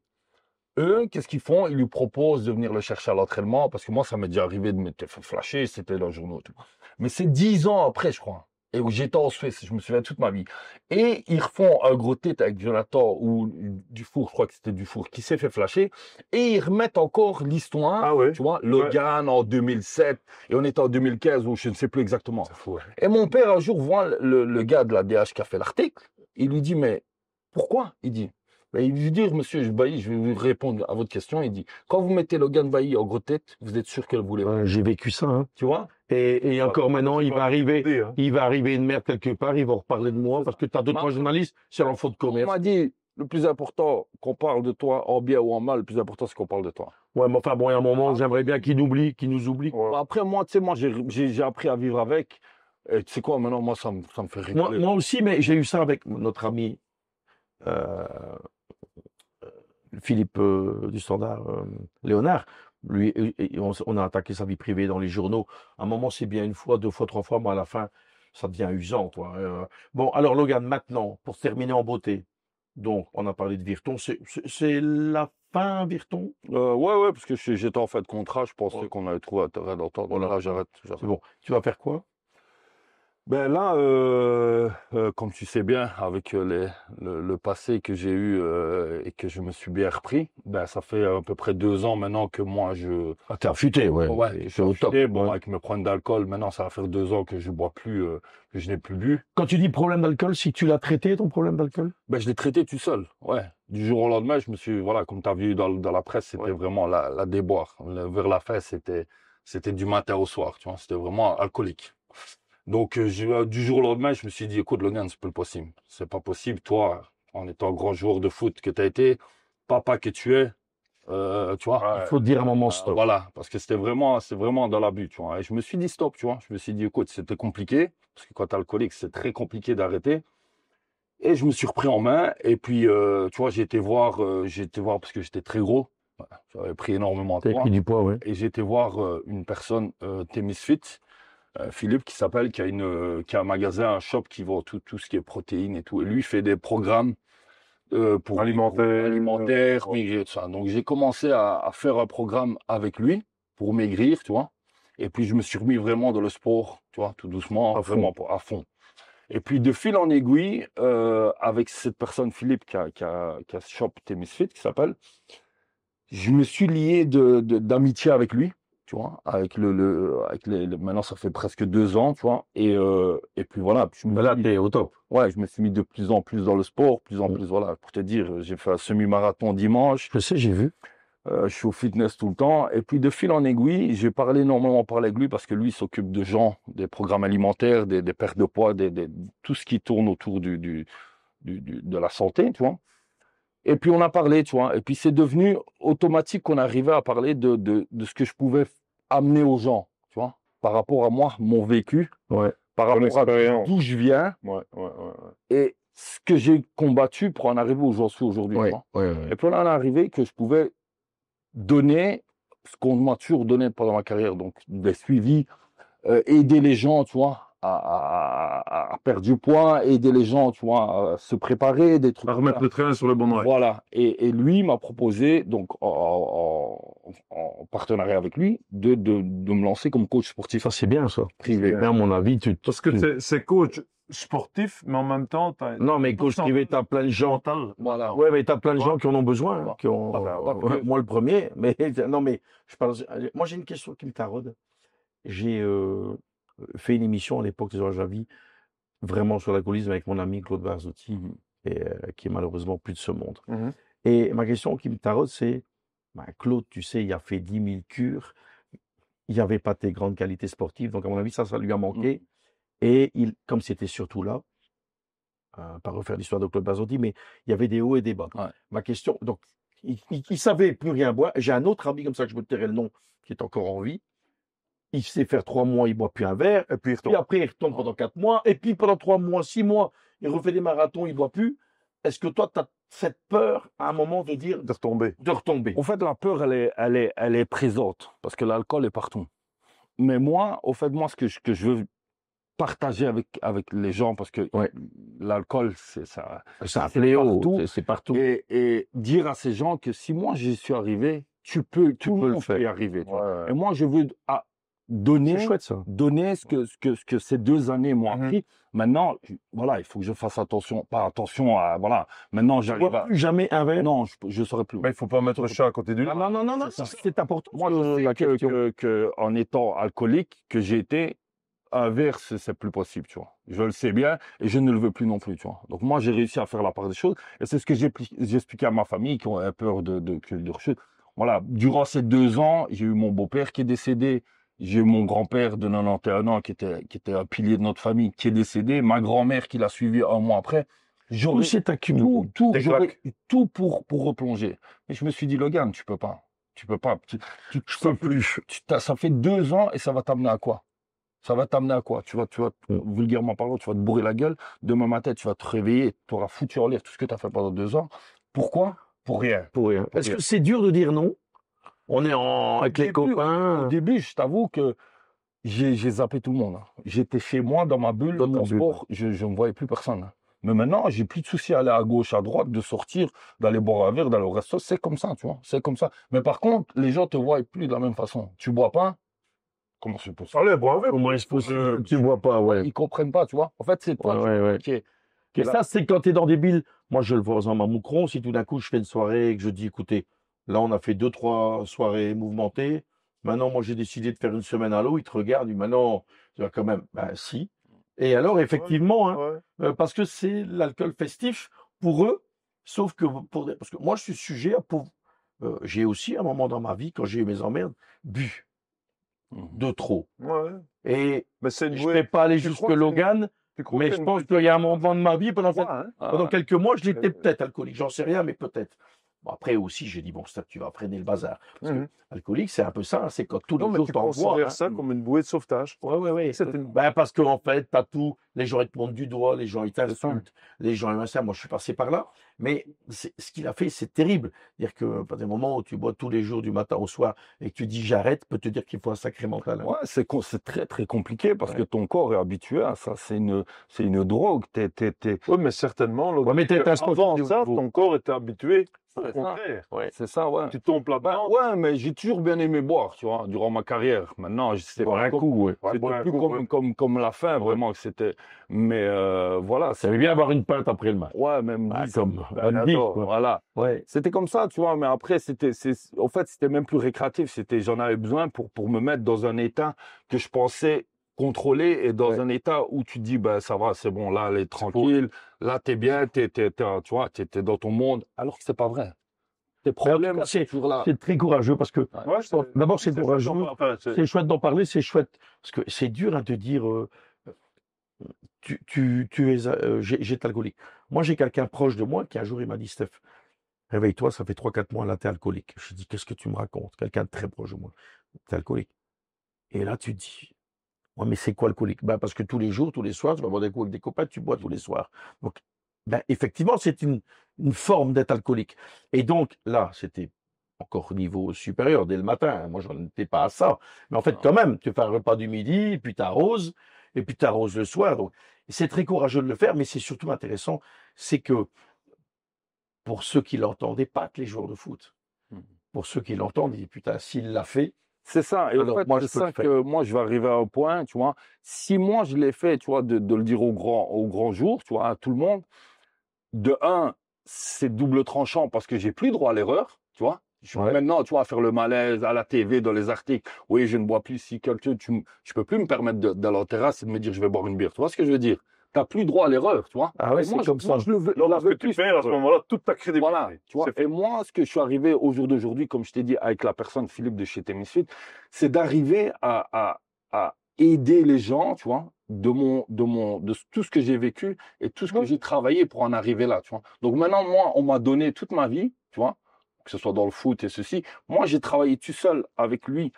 Eux, qu'est-ce qu'ils font? Ils lui proposent de venir le chercher à l'entraînement, parce que moi, ça m'est déjà arrivé de me faire flasher, c'était dans le journal et tout. Mais c'est 10 ans après, je crois. Et où j'étais en Suisse, je me souviens toute ma vie. Et ils refont un gros tête avec Jonathan ou Dufour, je crois que c'était Dufour, qui s'est fait flasher. Et ils remettent encore l'histoire, Ah ouais. tu vois, Logan en 2007, et on est en 2015, ou je ne sais plus exactement. C'est fou. Et mon père, un jour, voit le gars de la DH qui a fait l'article. Il lui dit, mais pourquoi? Il dit, ben, il lui dit, monsieur Bailly, je vais vous répondre à votre question. Il dit, quand vous mettez Logan Bailly en gros tête, vous êtes sûr qu'elle voulait pas. J'ai vécu ça, hein. Tu vois? Et encore maintenant, il va arriver Dire, hein. une merde quelque part, ils vont reparler de moi, parce que tu as deux, trois journalistes, c'est leur faute de On commerce. m'a dit, le plus important, qu'on parle de toi en bien ou en mal, le plus important, c'est qu'on parle de toi. Ouais, mais enfin bon, il y a un moment, j'aimerais bien qu'ils nous oublient. Ouais. Bon, après, moi, tu sais, moi, j'ai appris à vivre avec. Et tu sais quoi, maintenant, moi, ça me fait rigoler. Moi aussi, mais j'ai eu ça avec notre ami Philippe du Standard, Léonard. Lui, on a attaqué sa vie privée dans les journaux. À un moment, c'est bien une fois, 2 fois, 3 fois, mais à la fin, ça devient usant, quoi. Bon, alors Logan, maintenant, pour se terminer en beauté. Donc, on a parlé de Virton. C'est la fin, Virton? Ouais, parce que j'étais en fin de contrat, je pensais Ouais. qu'on avait trouvé intérêt d'entendre. Voilà. Là, j'arrête. C'est bon. Tu vas faire quoi? Ben là, comme tu sais bien, avec le passé que j'ai eu et que je me suis bien repris, ben ça fait à peu près 2 ans maintenant que moi Ah, t'es affûté, ouais. ouais, C'est je suis au top. affûté. Bon, Ouais. avec mes problèmes d'alcool, maintenant ça va faire 2 ans que je bois plus, que je n'ai plus bu. Quand tu dis problème d'alcool, si tu l'as traité, ton problème d'alcool? Ben je l'ai traité tout seul, ouais. Du jour au lendemain, je me suis, voilà, comme tu as vu dans la presse, c'était Ouais. vraiment la déboire. Vers la fin, c'était du matin au soir, tu vois, c'était vraiment alcoolique. Donc, du jour au lendemain, je me suis dit, écoute, Logan, c'est pas possible. C'est pas possible, toi, en étant grand joueur de foot que tu as été, papa que tu es, tu vois. Il faut te dire un moment stop. Voilà, parce que c'est vraiment dans l'abus, tu vois. Et je me suis dit stop, tu vois. Je me suis dit, écoute, c'était compliqué, parce que quand t'es alcoolique, c'est très compliqué d'arrêter. Et je me suis repris en main, et puis, tu vois, j'ai été voir parce que j'étais très gros. Voilà, j'avais pris énormément de T'as poids. pris du poids, ouais. Et j'ai été voir une personne, Témisfit, Philippe, qui a un magasin, un shop qui vend tout ce qui est protéines et tout. Et lui, il fait des programmes pour alimentaire, maigrir, tout ça. Donc, j'ai commencé à faire un programme avec lui pour maigrir, tu vois. Et puis, je me suis remis vraiment dans le sport, tu vois, tout doucement, À vraiment à fond. Et puis de fil en aiguille, avec cette personne, Philippe, qui a Shop Misfit, qui s'appelle, je me suis lié d'amitié avec lui, tu vois, avec maintenant ça fait presque 2 ans, tu vois, et puis voilà. Là, t'es au top. Ouais, je me suis mis de plus en plus dans le sport, plus en plus, voilà, pour te dire, j'ai fait un semi-marathon dimanche. Je sais, j'ai vu. Je suis au fitness tout le temps. Et puis, de fil en aiguille, j'ai énormément parlé avec lui parce que lui, il s'occupe de gens, des programmes alimentaires, des pertes de poids, tout ce qui tourne autour de la santé, tu vois. Et puis, on a parlé, tu vois. Et puis, c'est devenu automatique qu'on arrivait à parler de ce que je pouvais amener aux gens, tu vois, par rapport à moi, mon vécu, Ouais. par Ton rapport à expérience. d'où je viens Ouais. et ce que j'ai combattu pour en arriver où j'en suis aujourd'hui, tu vois. Ouais. Et puis, on en est arrivé que je pouvais donner ce qu'on m'a toujours donné pendant ma carrière, donc des suivis, aider les gens, tu vois, à perdre du poids, aider les gens, tu vois, à se préparer, des trucs. À remettre le train sur le bon rail. Voilà. Et lui m'a proposé, donc en partenariat avec lui, de me lancer comme coach sportif Ça, c'est bien, ça. privé. Mais à mon avis, Parce que c'est coach sportif, mais en même temps, Non, mais coach privé, t'as plein de gens. Voilà. Ouais, mais t'as plein de gens qui en ont besoin. Voilà. Qui ont... Voilà. Moi, le premier. Mais non, mais je parle. Moi, j'ai une question qui me taraude. J'ai fait une émission à l'époque des Oranges à vie, vraiment sur l'alcoolisme avec mon ami Claude Barzotti, qui est malheureusement plus de ce monde. Mhm. Et ma question qui me taraude, c'est Claude, tu sais, il a fait 10 000 cures. Il n'y avait pas tes grandes qualités sportives. Donc, à mon avis, ça lui a manqué. Et comme c'était surtout là, pas refaire l'histoire de Claude Barzotti, mais il y avait des hauts et des bas. Ouais. Ma question, donc, il savait plus rien boire. J'ai un autre ami comme ça, que je me tairai le nom, qui est encore en vie. Il sait faire 3 mois, il boit plus un verre. Et puis il Puis retombe. après, il retombe pendant 4 mois. Et puis pendant 3 mois, 6 mois, il refait des marathons, il boit plus. Est-ce que toi, tu as cette peur à un moment de dire De retomber. de retomber? Au fait, la peur, elle est présente parce que l'alcool est partout. Mais moi, au fait, moi, ce que je veux partager avec les gens, parce que Ouais. l'alcool, c'est ça. C'est un fléau, partout. c'est partout. Et dire à ces gens que si moi j'y suis arrivé, tu peux le faire. Y arriver. Tu vois. Ouais. Et moi, je veux donner, C'est chouette, ça. donner ce que ces 2 années m'ont appris. Maintenant, voilà, il faut que je fasse attention, pas attention à, voilà. Maintenant, Tu j'arrive bois à. plus jamais un verre? Non, je saurais plus. Mais il faut pas mettre le chat à côté du lit. Non, c'est important. Moi, je la sais question. que en étant alcoolique, que j'ai été, un verre, c'est plus possible, tu vois. Je le sais bien et je ne le veux plus non plus, tu vois. Donc moi, j'ai réussi à faire la part des choses et c'est ce que j'ai expliqué à ma famille qui ont peur de rechute. Voilà, durant ces 2 ans, j'ai eu mon beau-père qui est décédé, j'ai eu mon grand-père de 91 ans qui était un pilier de notre famille qui est décédé, ma grand-mère qui l'a suivi 1 mois après. Tout s'est accumulé. J'aurais tout pour replonger. Mais je me suis dit, Logan, tu peux pas. Je peux plus. Ça fait 2 ans et ça va t'amener à quoi? Ça va t'amener à quoi? Tu vas, vulgairement parlant, tu vas te bourrer la gueule. Demain matin, tu vas te réveiller, tu auras foutu en l'air tout ce que tu as fait pendant 2 ans. Pourquoi? Pour rien. Est-ce que c'est dur de dire non? On est avec les copains. Au début, je t'avoue que j'ai zappé tout le monde. J'étais chez moi, dans ma bulle, dans mon sport, je ne voyais plus personne. Mais maintenant, j'ai plus de soucis à aller à gauche, à droite, de sortir, d'aller boire un verre, d'aller au resto. C'est comme ça, tu vois. C'est comme ça. Mais par contre, les gens te voient plus de la même façon. Tu bois pas? Comment c'est possible? Allez, bois un verre. Au moins, tu vois pas, ouais. Ils comprennent pas, tu vois. En fait, c'est toi qui est Et ça, c'est quand tu es dans des billes. Moi, je le vois en Mamoucron. Si tout d'un coup, je fais une soirée et que je dis, écoutez, là, on a fait 2-3 soirées mouvementées. Maintenant, moi, j'ai décidé de faire une semaine à l'eau. Ils te regardent. Ils disent, maintenant, tu vas quand même. Ben, si. Et alors, effectivement, parce que c'est l'alcool festif pour eux. Sauf que parce que moi, je suis sujet à j'ai aussi, un moment dans ma vie, quand j'ai eu mes emmerdes, bu de trop. Ouais. Et Mais c'est je ne vais pas aller jusque Logan. Mais je pense qu'il y a un moment de ma vie, pendant quelques mois, je l'étais peut-être alcoolique. J'en sais rien, mais peut-être. Bon, après aussi, j'ai dit, bon, ça, tu vas freiner le bazar. Parce que alcoolique, c'est un peu ça. C'est quand tous les jours, tu considères ça comme une bouée de sauvetage. Ouais. Parce qu'en fait, t'as tout. Les gens, ils te montrent du doigt, les gens, ils t'insultent, les gens, ils ça. Moi, je suis passé par là. Mais ce qu'il a fait, c'est terrible. C'est-à-dire que, des moments où tu bois tous les jours, du matin au soir, et que tu dis j'arrête, peut te dire qu'il faut un sacré mental. Ouais, c'est très, très compliqué parce que ton corps est habitué à ça. C'est une drogue. Oui, mais certainement. Mais avant ça, ton corps était habitué Au C'est ça. contraire. Ouais. C'est ça, ouais. Tu tombes Ben, là-dedans. ouais, mais j'ai toujours bien aimé boire, tu vois, durant ma carrière. Maintenant, c'est Boire un comme- coup, ouais. Ouais, c'était boire un plus coup, comme, ouais. comme la fin, vraiment, que c'était. Mais voilà, Ça veut bien avoir une pinte après le match. ouais, même Bah, 10. comme Ben, Andy, attends, quoi. Voilà. Ouais. C'était comme ça, tu vois, mais après, en fait, c'était même plus récréatif. J'en avais besoin pour me mettre dans un état que je pensais contrôler et dans Ouais. un état où tu te dis, ben, ça va, c'est bon, là, elle est tranquille, là, t'es bien, tu vois, t'es dans ton monde, alors que c'est pas vrai. Tes Mais en tout problèmes, cas, c'est toujours là. c'est très courageux parce que Ouais, d'abord, c'est courageux. Enfin, C'est chouette d'en parler, c'est chouette. Parce que c'est dur de dire tu es j'étais alcoolique. Moi, j'ai quelqu'un proche de moi qui un jour il m'a dit Steph, réveille-toi, ça fait 3-4 mois là, t'es alcoolique. Je dis qu'est-ce que tu me racontes? Quelqu'un de très proche de moi. T'es alcoolique. Et là, tu te dis, ouais, mais c'est quoi alcoolique? Ben, parce que tous les jours, tous les soirs, tu vas boire des coups avec des copains, tu bois tous les soirs. Donc, ben, effectivement, c'est une forme d'être alcoolique. Et donc, là, c'était encore au niveau supérieur dès le matin. Moi, je n'en étais pas à ça. Mais en fait, Non. quand même, tu fais un repas du midi, puis tu arroses, et puis tu arroses le soir. Donc, c'est très courageux de le faire, mais c'est surtout intéressant, c'est que pour ceux qui l'entendaient, pas que les joueurs de foot, Mhm. pour ceux qui l'entendent, ils disent, putain, s'il l'a fait, C'est ça. Et en alors fait, moi, c'est je peux ça le faire. que moi, je vais arriver à un point, tu vois. Si moi, je l'ai fait, tu vois, de le dire au grand jour, tu vois, à tout le monde, de un, c'est double tranchant parce que j'ai plus droit à l'erreur, tu vois. Ouais. Maintenant, tu vois, faire le malaise à la TV, dans les articles, oui, je ne bois plus. Si quelqu'un, je peux plus me permettre d'aller en terrasse et de me dire, je vais boire une bière. Tu vois ce que je veux dire? T'as plus droit à l'erreur, tu vois. Ah ouais, Et moi, c'est comme ça. moi, je le veux. Non, je la parce que veux tu plus, perds à ce moment-là toute ta crédibilité. voilà, tu vois. C'est fait. Et moi, ce que je suis arrivé au jour d'aujourd'hui, comme je t'ai dit, avec la personne Philippe de chez Témissuite, c'est d'arriver à aider les gens, tu vois, de tout ce que j'ai vécu et tout ce que Ouais. j'ai travaillé pour en arriver là, tu vois. Donc maintenant, moi, on m'a donné toute ma vie, tu vois, que ce soit dans le foot et ceci. Moi, j'ai travaillé tout seul avec lui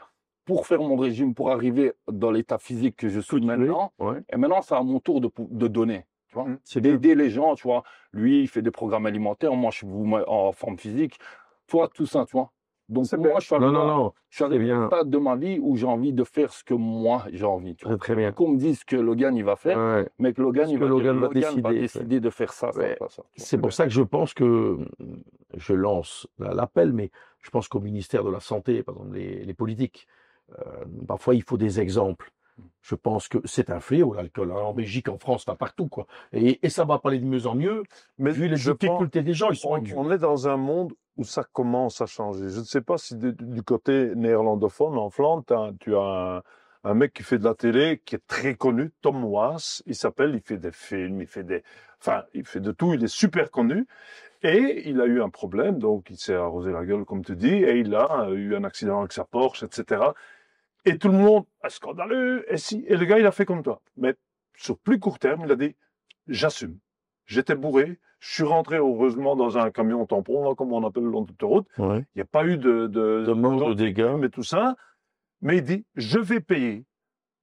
pour faire mon régime, pour arriver dans l'état physique que je suis maintenant. Ouais. Et maintenant, c'est à mon tour de donner. Tu vois, C'est bien. d'aider les gens, tu vois. Lui, il fait des programmes alimentaires, moi, je vous mets en forme physique. Toi, tout ça, tu vois. Donc, C'est moi, bien. je suis Non, arrivé, non, non, je suis arrivé c'est à un bien. stade de ma vie où j'ai envie de faire ce que moi, j'ai envie. Tu vois. Très, très bien. Qu'on me dise que Logan, il va faire, Ouais. mais que Logan, Ce il que va, Logan dire, va Logan va décider, décider de faire ça, ça, Ouais. ça, ça. Tu vois. C'est pour ça que je pense que je lance l'appel, mais je pense qu'au ministère de la Santé, par exemple, les politiques, parfois il faut des exemples. Je pense que c'est un fléau, l'alcool, hein, en Belgique, en France, pas partout, quoi. Et ça va pas aller de mieux en mieux, Mais vu les je pense, difficultés des gens, ils sont incurés. on est dans un monde où ça commence à changer. Je ne sais pas si du côté néerlandophone, en Flandre, tu as un mec qui fait de la télé, qui est très connu, Tom Waas, il fait des films, il fait de tout, il est super connu. Et il a eu un problème, donc il s'est arrosé la gueule, comme tu dis, et il a eu un accident avec sa Porsche, etc. Et tout le monde, scandaleux, et le gars, il a fait comme toi. Mais sur plus court terme, il a dit, j'assume. J'étais bourré, je suis rentré heureusement dans un camion tampon, là, comme on appelle le long de l'autoroute. Ouais. Il n'y a pas eu De mort, de dégâts. mais tout ça. Mais il dit, je vais payer,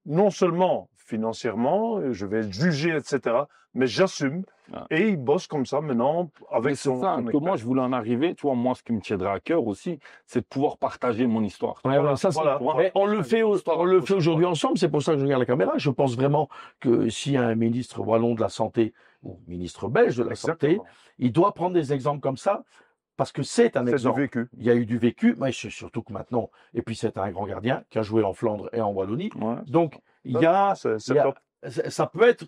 non seulement financièrement, je vais être jugé, etc., mais j'assume. Ah. Et il bosse comme ça maintenant Mais avec c'est son ça, que moi, expérience. je voulais en arriver. Tu vois, moi, ce qui me tiendrait à cœur aussi, c'est de pouvoir partager mon histoire. Ouais, Voilà, ça, voilà. mais on le fait, Histoire on le fait prochaine aujourd'hui fois. ensemble. C'est pour ça que je regarde la caméra. Je pense vraiment que s'il y a un ministre wallon de la santé ou ministre belge de la santé, Exactement. il doit prendre des exemples comme ça parce que c'est un C'est du exemple. vécu. Il y a eu du vécu, mais c'est surtout que maintenant, et puis c'est un grand gardien qui a joué en Flandre et en Wallonie. Ouais. Donc, il y a, C'est il y a- top. ça peut être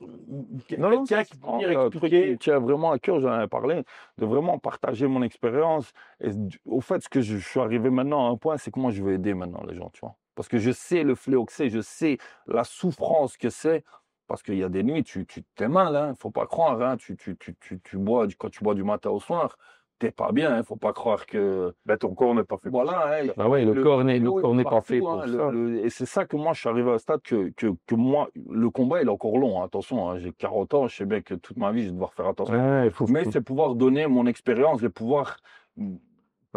Non, non, quelqu'un qui peut Non, venir c'est un truc qui expliquer. me tient vraiment à cœur, j'en avais parlé, de vraiment partager mon expérience. Et au fait, ce que je suis arrivé maintenant à un point, c'est que moi, je veux aider maintenant les gens, tu vois. Parce que je sais le fléau que c'est, je sais la souffrance que c'est. Parce qu'il y a des nuits, tu t'es mal, hein, faut pas croire, hein, tu bois, quand tu bois du matin au soir, t'es pas bien, hein, faut pas croire que, Ben, ton corps n'est pas fait pour voilà, hein, Ah ouais, le corps n'est fléau est pas fait partout, pour hein, ça. et c'est ça que moi, je suis arrivé à un stade que moi, le combat, il est encore long, hein, attention, hein, j'ai 40 ans, je sais bien que toute ma vie, je vais devoir faire attention. Ouais, il faut. Mais c'est pouvoir donner mon expérience et pouvoir Non,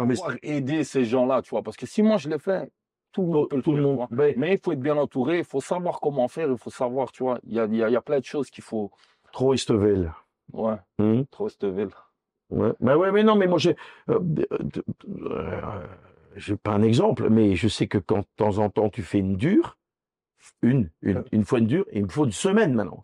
mais aider ces gens-là, tu vois. Parce que si moi je l'ai fait, tout le monde peut le tout faire, le tu monde. vois. Ben, Mais il faut être bien entouré, il faut savoir comment faire, il faut savoir, tu vois. Il y a plein de choses qu'il faut. trop Estevel. Ouais, Hum. trop cette ville. Ouais. Ben ouais, mais non, mais moi j'ai pas un exemple, mais je sais que quand de temps en temps tu fais une dure, une fois une dure, il me faut une semaine maintenant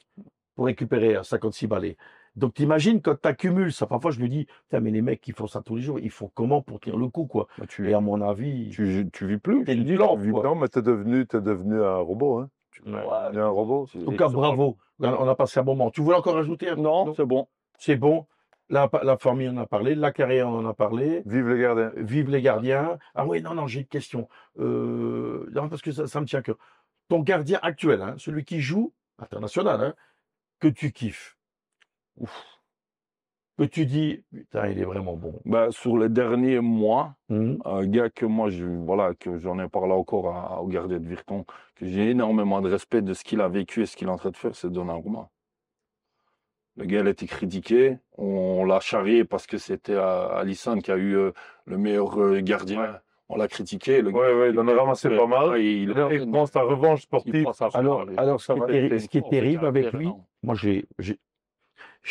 pour récupérer à 56 balais. Donc, t'imagines quand t'accumules ça. Parfois, je me dis, putain, mais les mecs qui font ça tous les jours, ils font comment pour tenir le coup, quoi? Bah, Et à mon avis, tu vis plus. t'es Je une dis, lampe, tu vis quoi. Non, mais t'es devenu un robot, hein. Ouais. Tu es un robot. En tout cas, bravo. On a passé un bon moment. Tu voulais encore ajouter un truc? Non, c'est bon. C'est bon. La famille, on en a parlé. La carrière, on en a parlé. Vive les gardiens. Vive les gardiens. Ah oui, non, j'ai une question. Non, parce que ça me tient à cœur. Ton gardien actuel, hein, celui qui joue, international, hein, que tu kiffes, que tu dis, putain, il est vraiment bon. Bah, sur les derniers mois, Mhm. un gars que moi, que j'en ai parlé encore au gardien de Virton, que j'ai énormément de respect de ce qu'il a vécu et ce qu'il est en train de faire, c'est Donnarumma. Le gars, il a été critiqué. On l'a charrié parce que c'était Alisson qui a eu le meilleur gardien. Ouais. On l'a critiqué. Le gars, Ouais, il en a ramassé pas mal. Ouais, il Il prend sa revanche il sportive. prend sa Alors, revanche. ce qui est terrible avec lui, énorme. moi, j'ai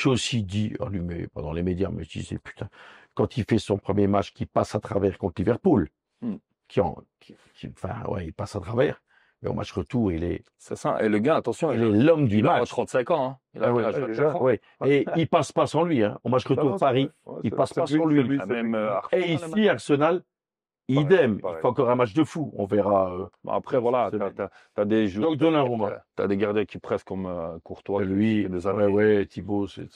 aussi dit, allumé pendant les médias, mais je disais, putain, quand il fait son premier match, qu'il passe à travers contre Liverpool, Hmm. enfin, ouais, il passe à travers, mais au match retour, C'est ça. Et le gars, attention, il est l'homme du il a match. 35 ans. Hein. Il a Ah ouais, quel âge, déjà. 24 ans. ouais. Et il passe pas sans lui, hein. Au match retour Non, Paris, ouais, il c'est- passe c'est pas lui, sans c'est lui. lui, Ah, c'est même lui. Et Arsenal, ici, Arsenal, idem, pareil. il fait encore un match de fou. On verra. Après, voilà, C'est- t'as des joueurs. Donc, Donnarumma. T'as des gardiens qui pressent comme Courtois. qui Lui, fait des années. ouais, Thibaut, c'est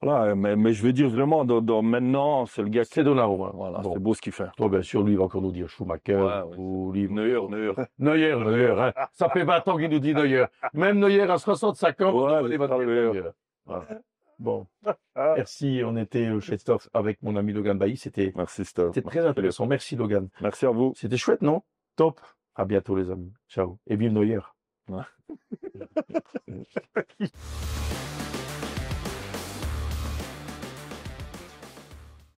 Voilà, mais je veux dire vraiment, maintenant, c'est le gars qui. c'est Donnarumma. Voilà, Bon. c'est beau ce qu'il fait. Toi, bien sûr, lui, il va encore nous dire Schumacher, Ouais, ou lui. Neuer. Neuer, hein. Ça fait 20 ans qu'il nous dit Neuer. Même Neuer à 65 ans, Ouais, il va mais dire Neuer. Neuer. Voilà. Bon, merci. On était chez Stoff avec mon ami Logan Bailly. C'était Merci, Steph. très intéressant. Merci, Logan. Merci à vous. C'était chouette, non? Top. À bientôt, les amis. Ciao. Et vive Neuer. Ouais.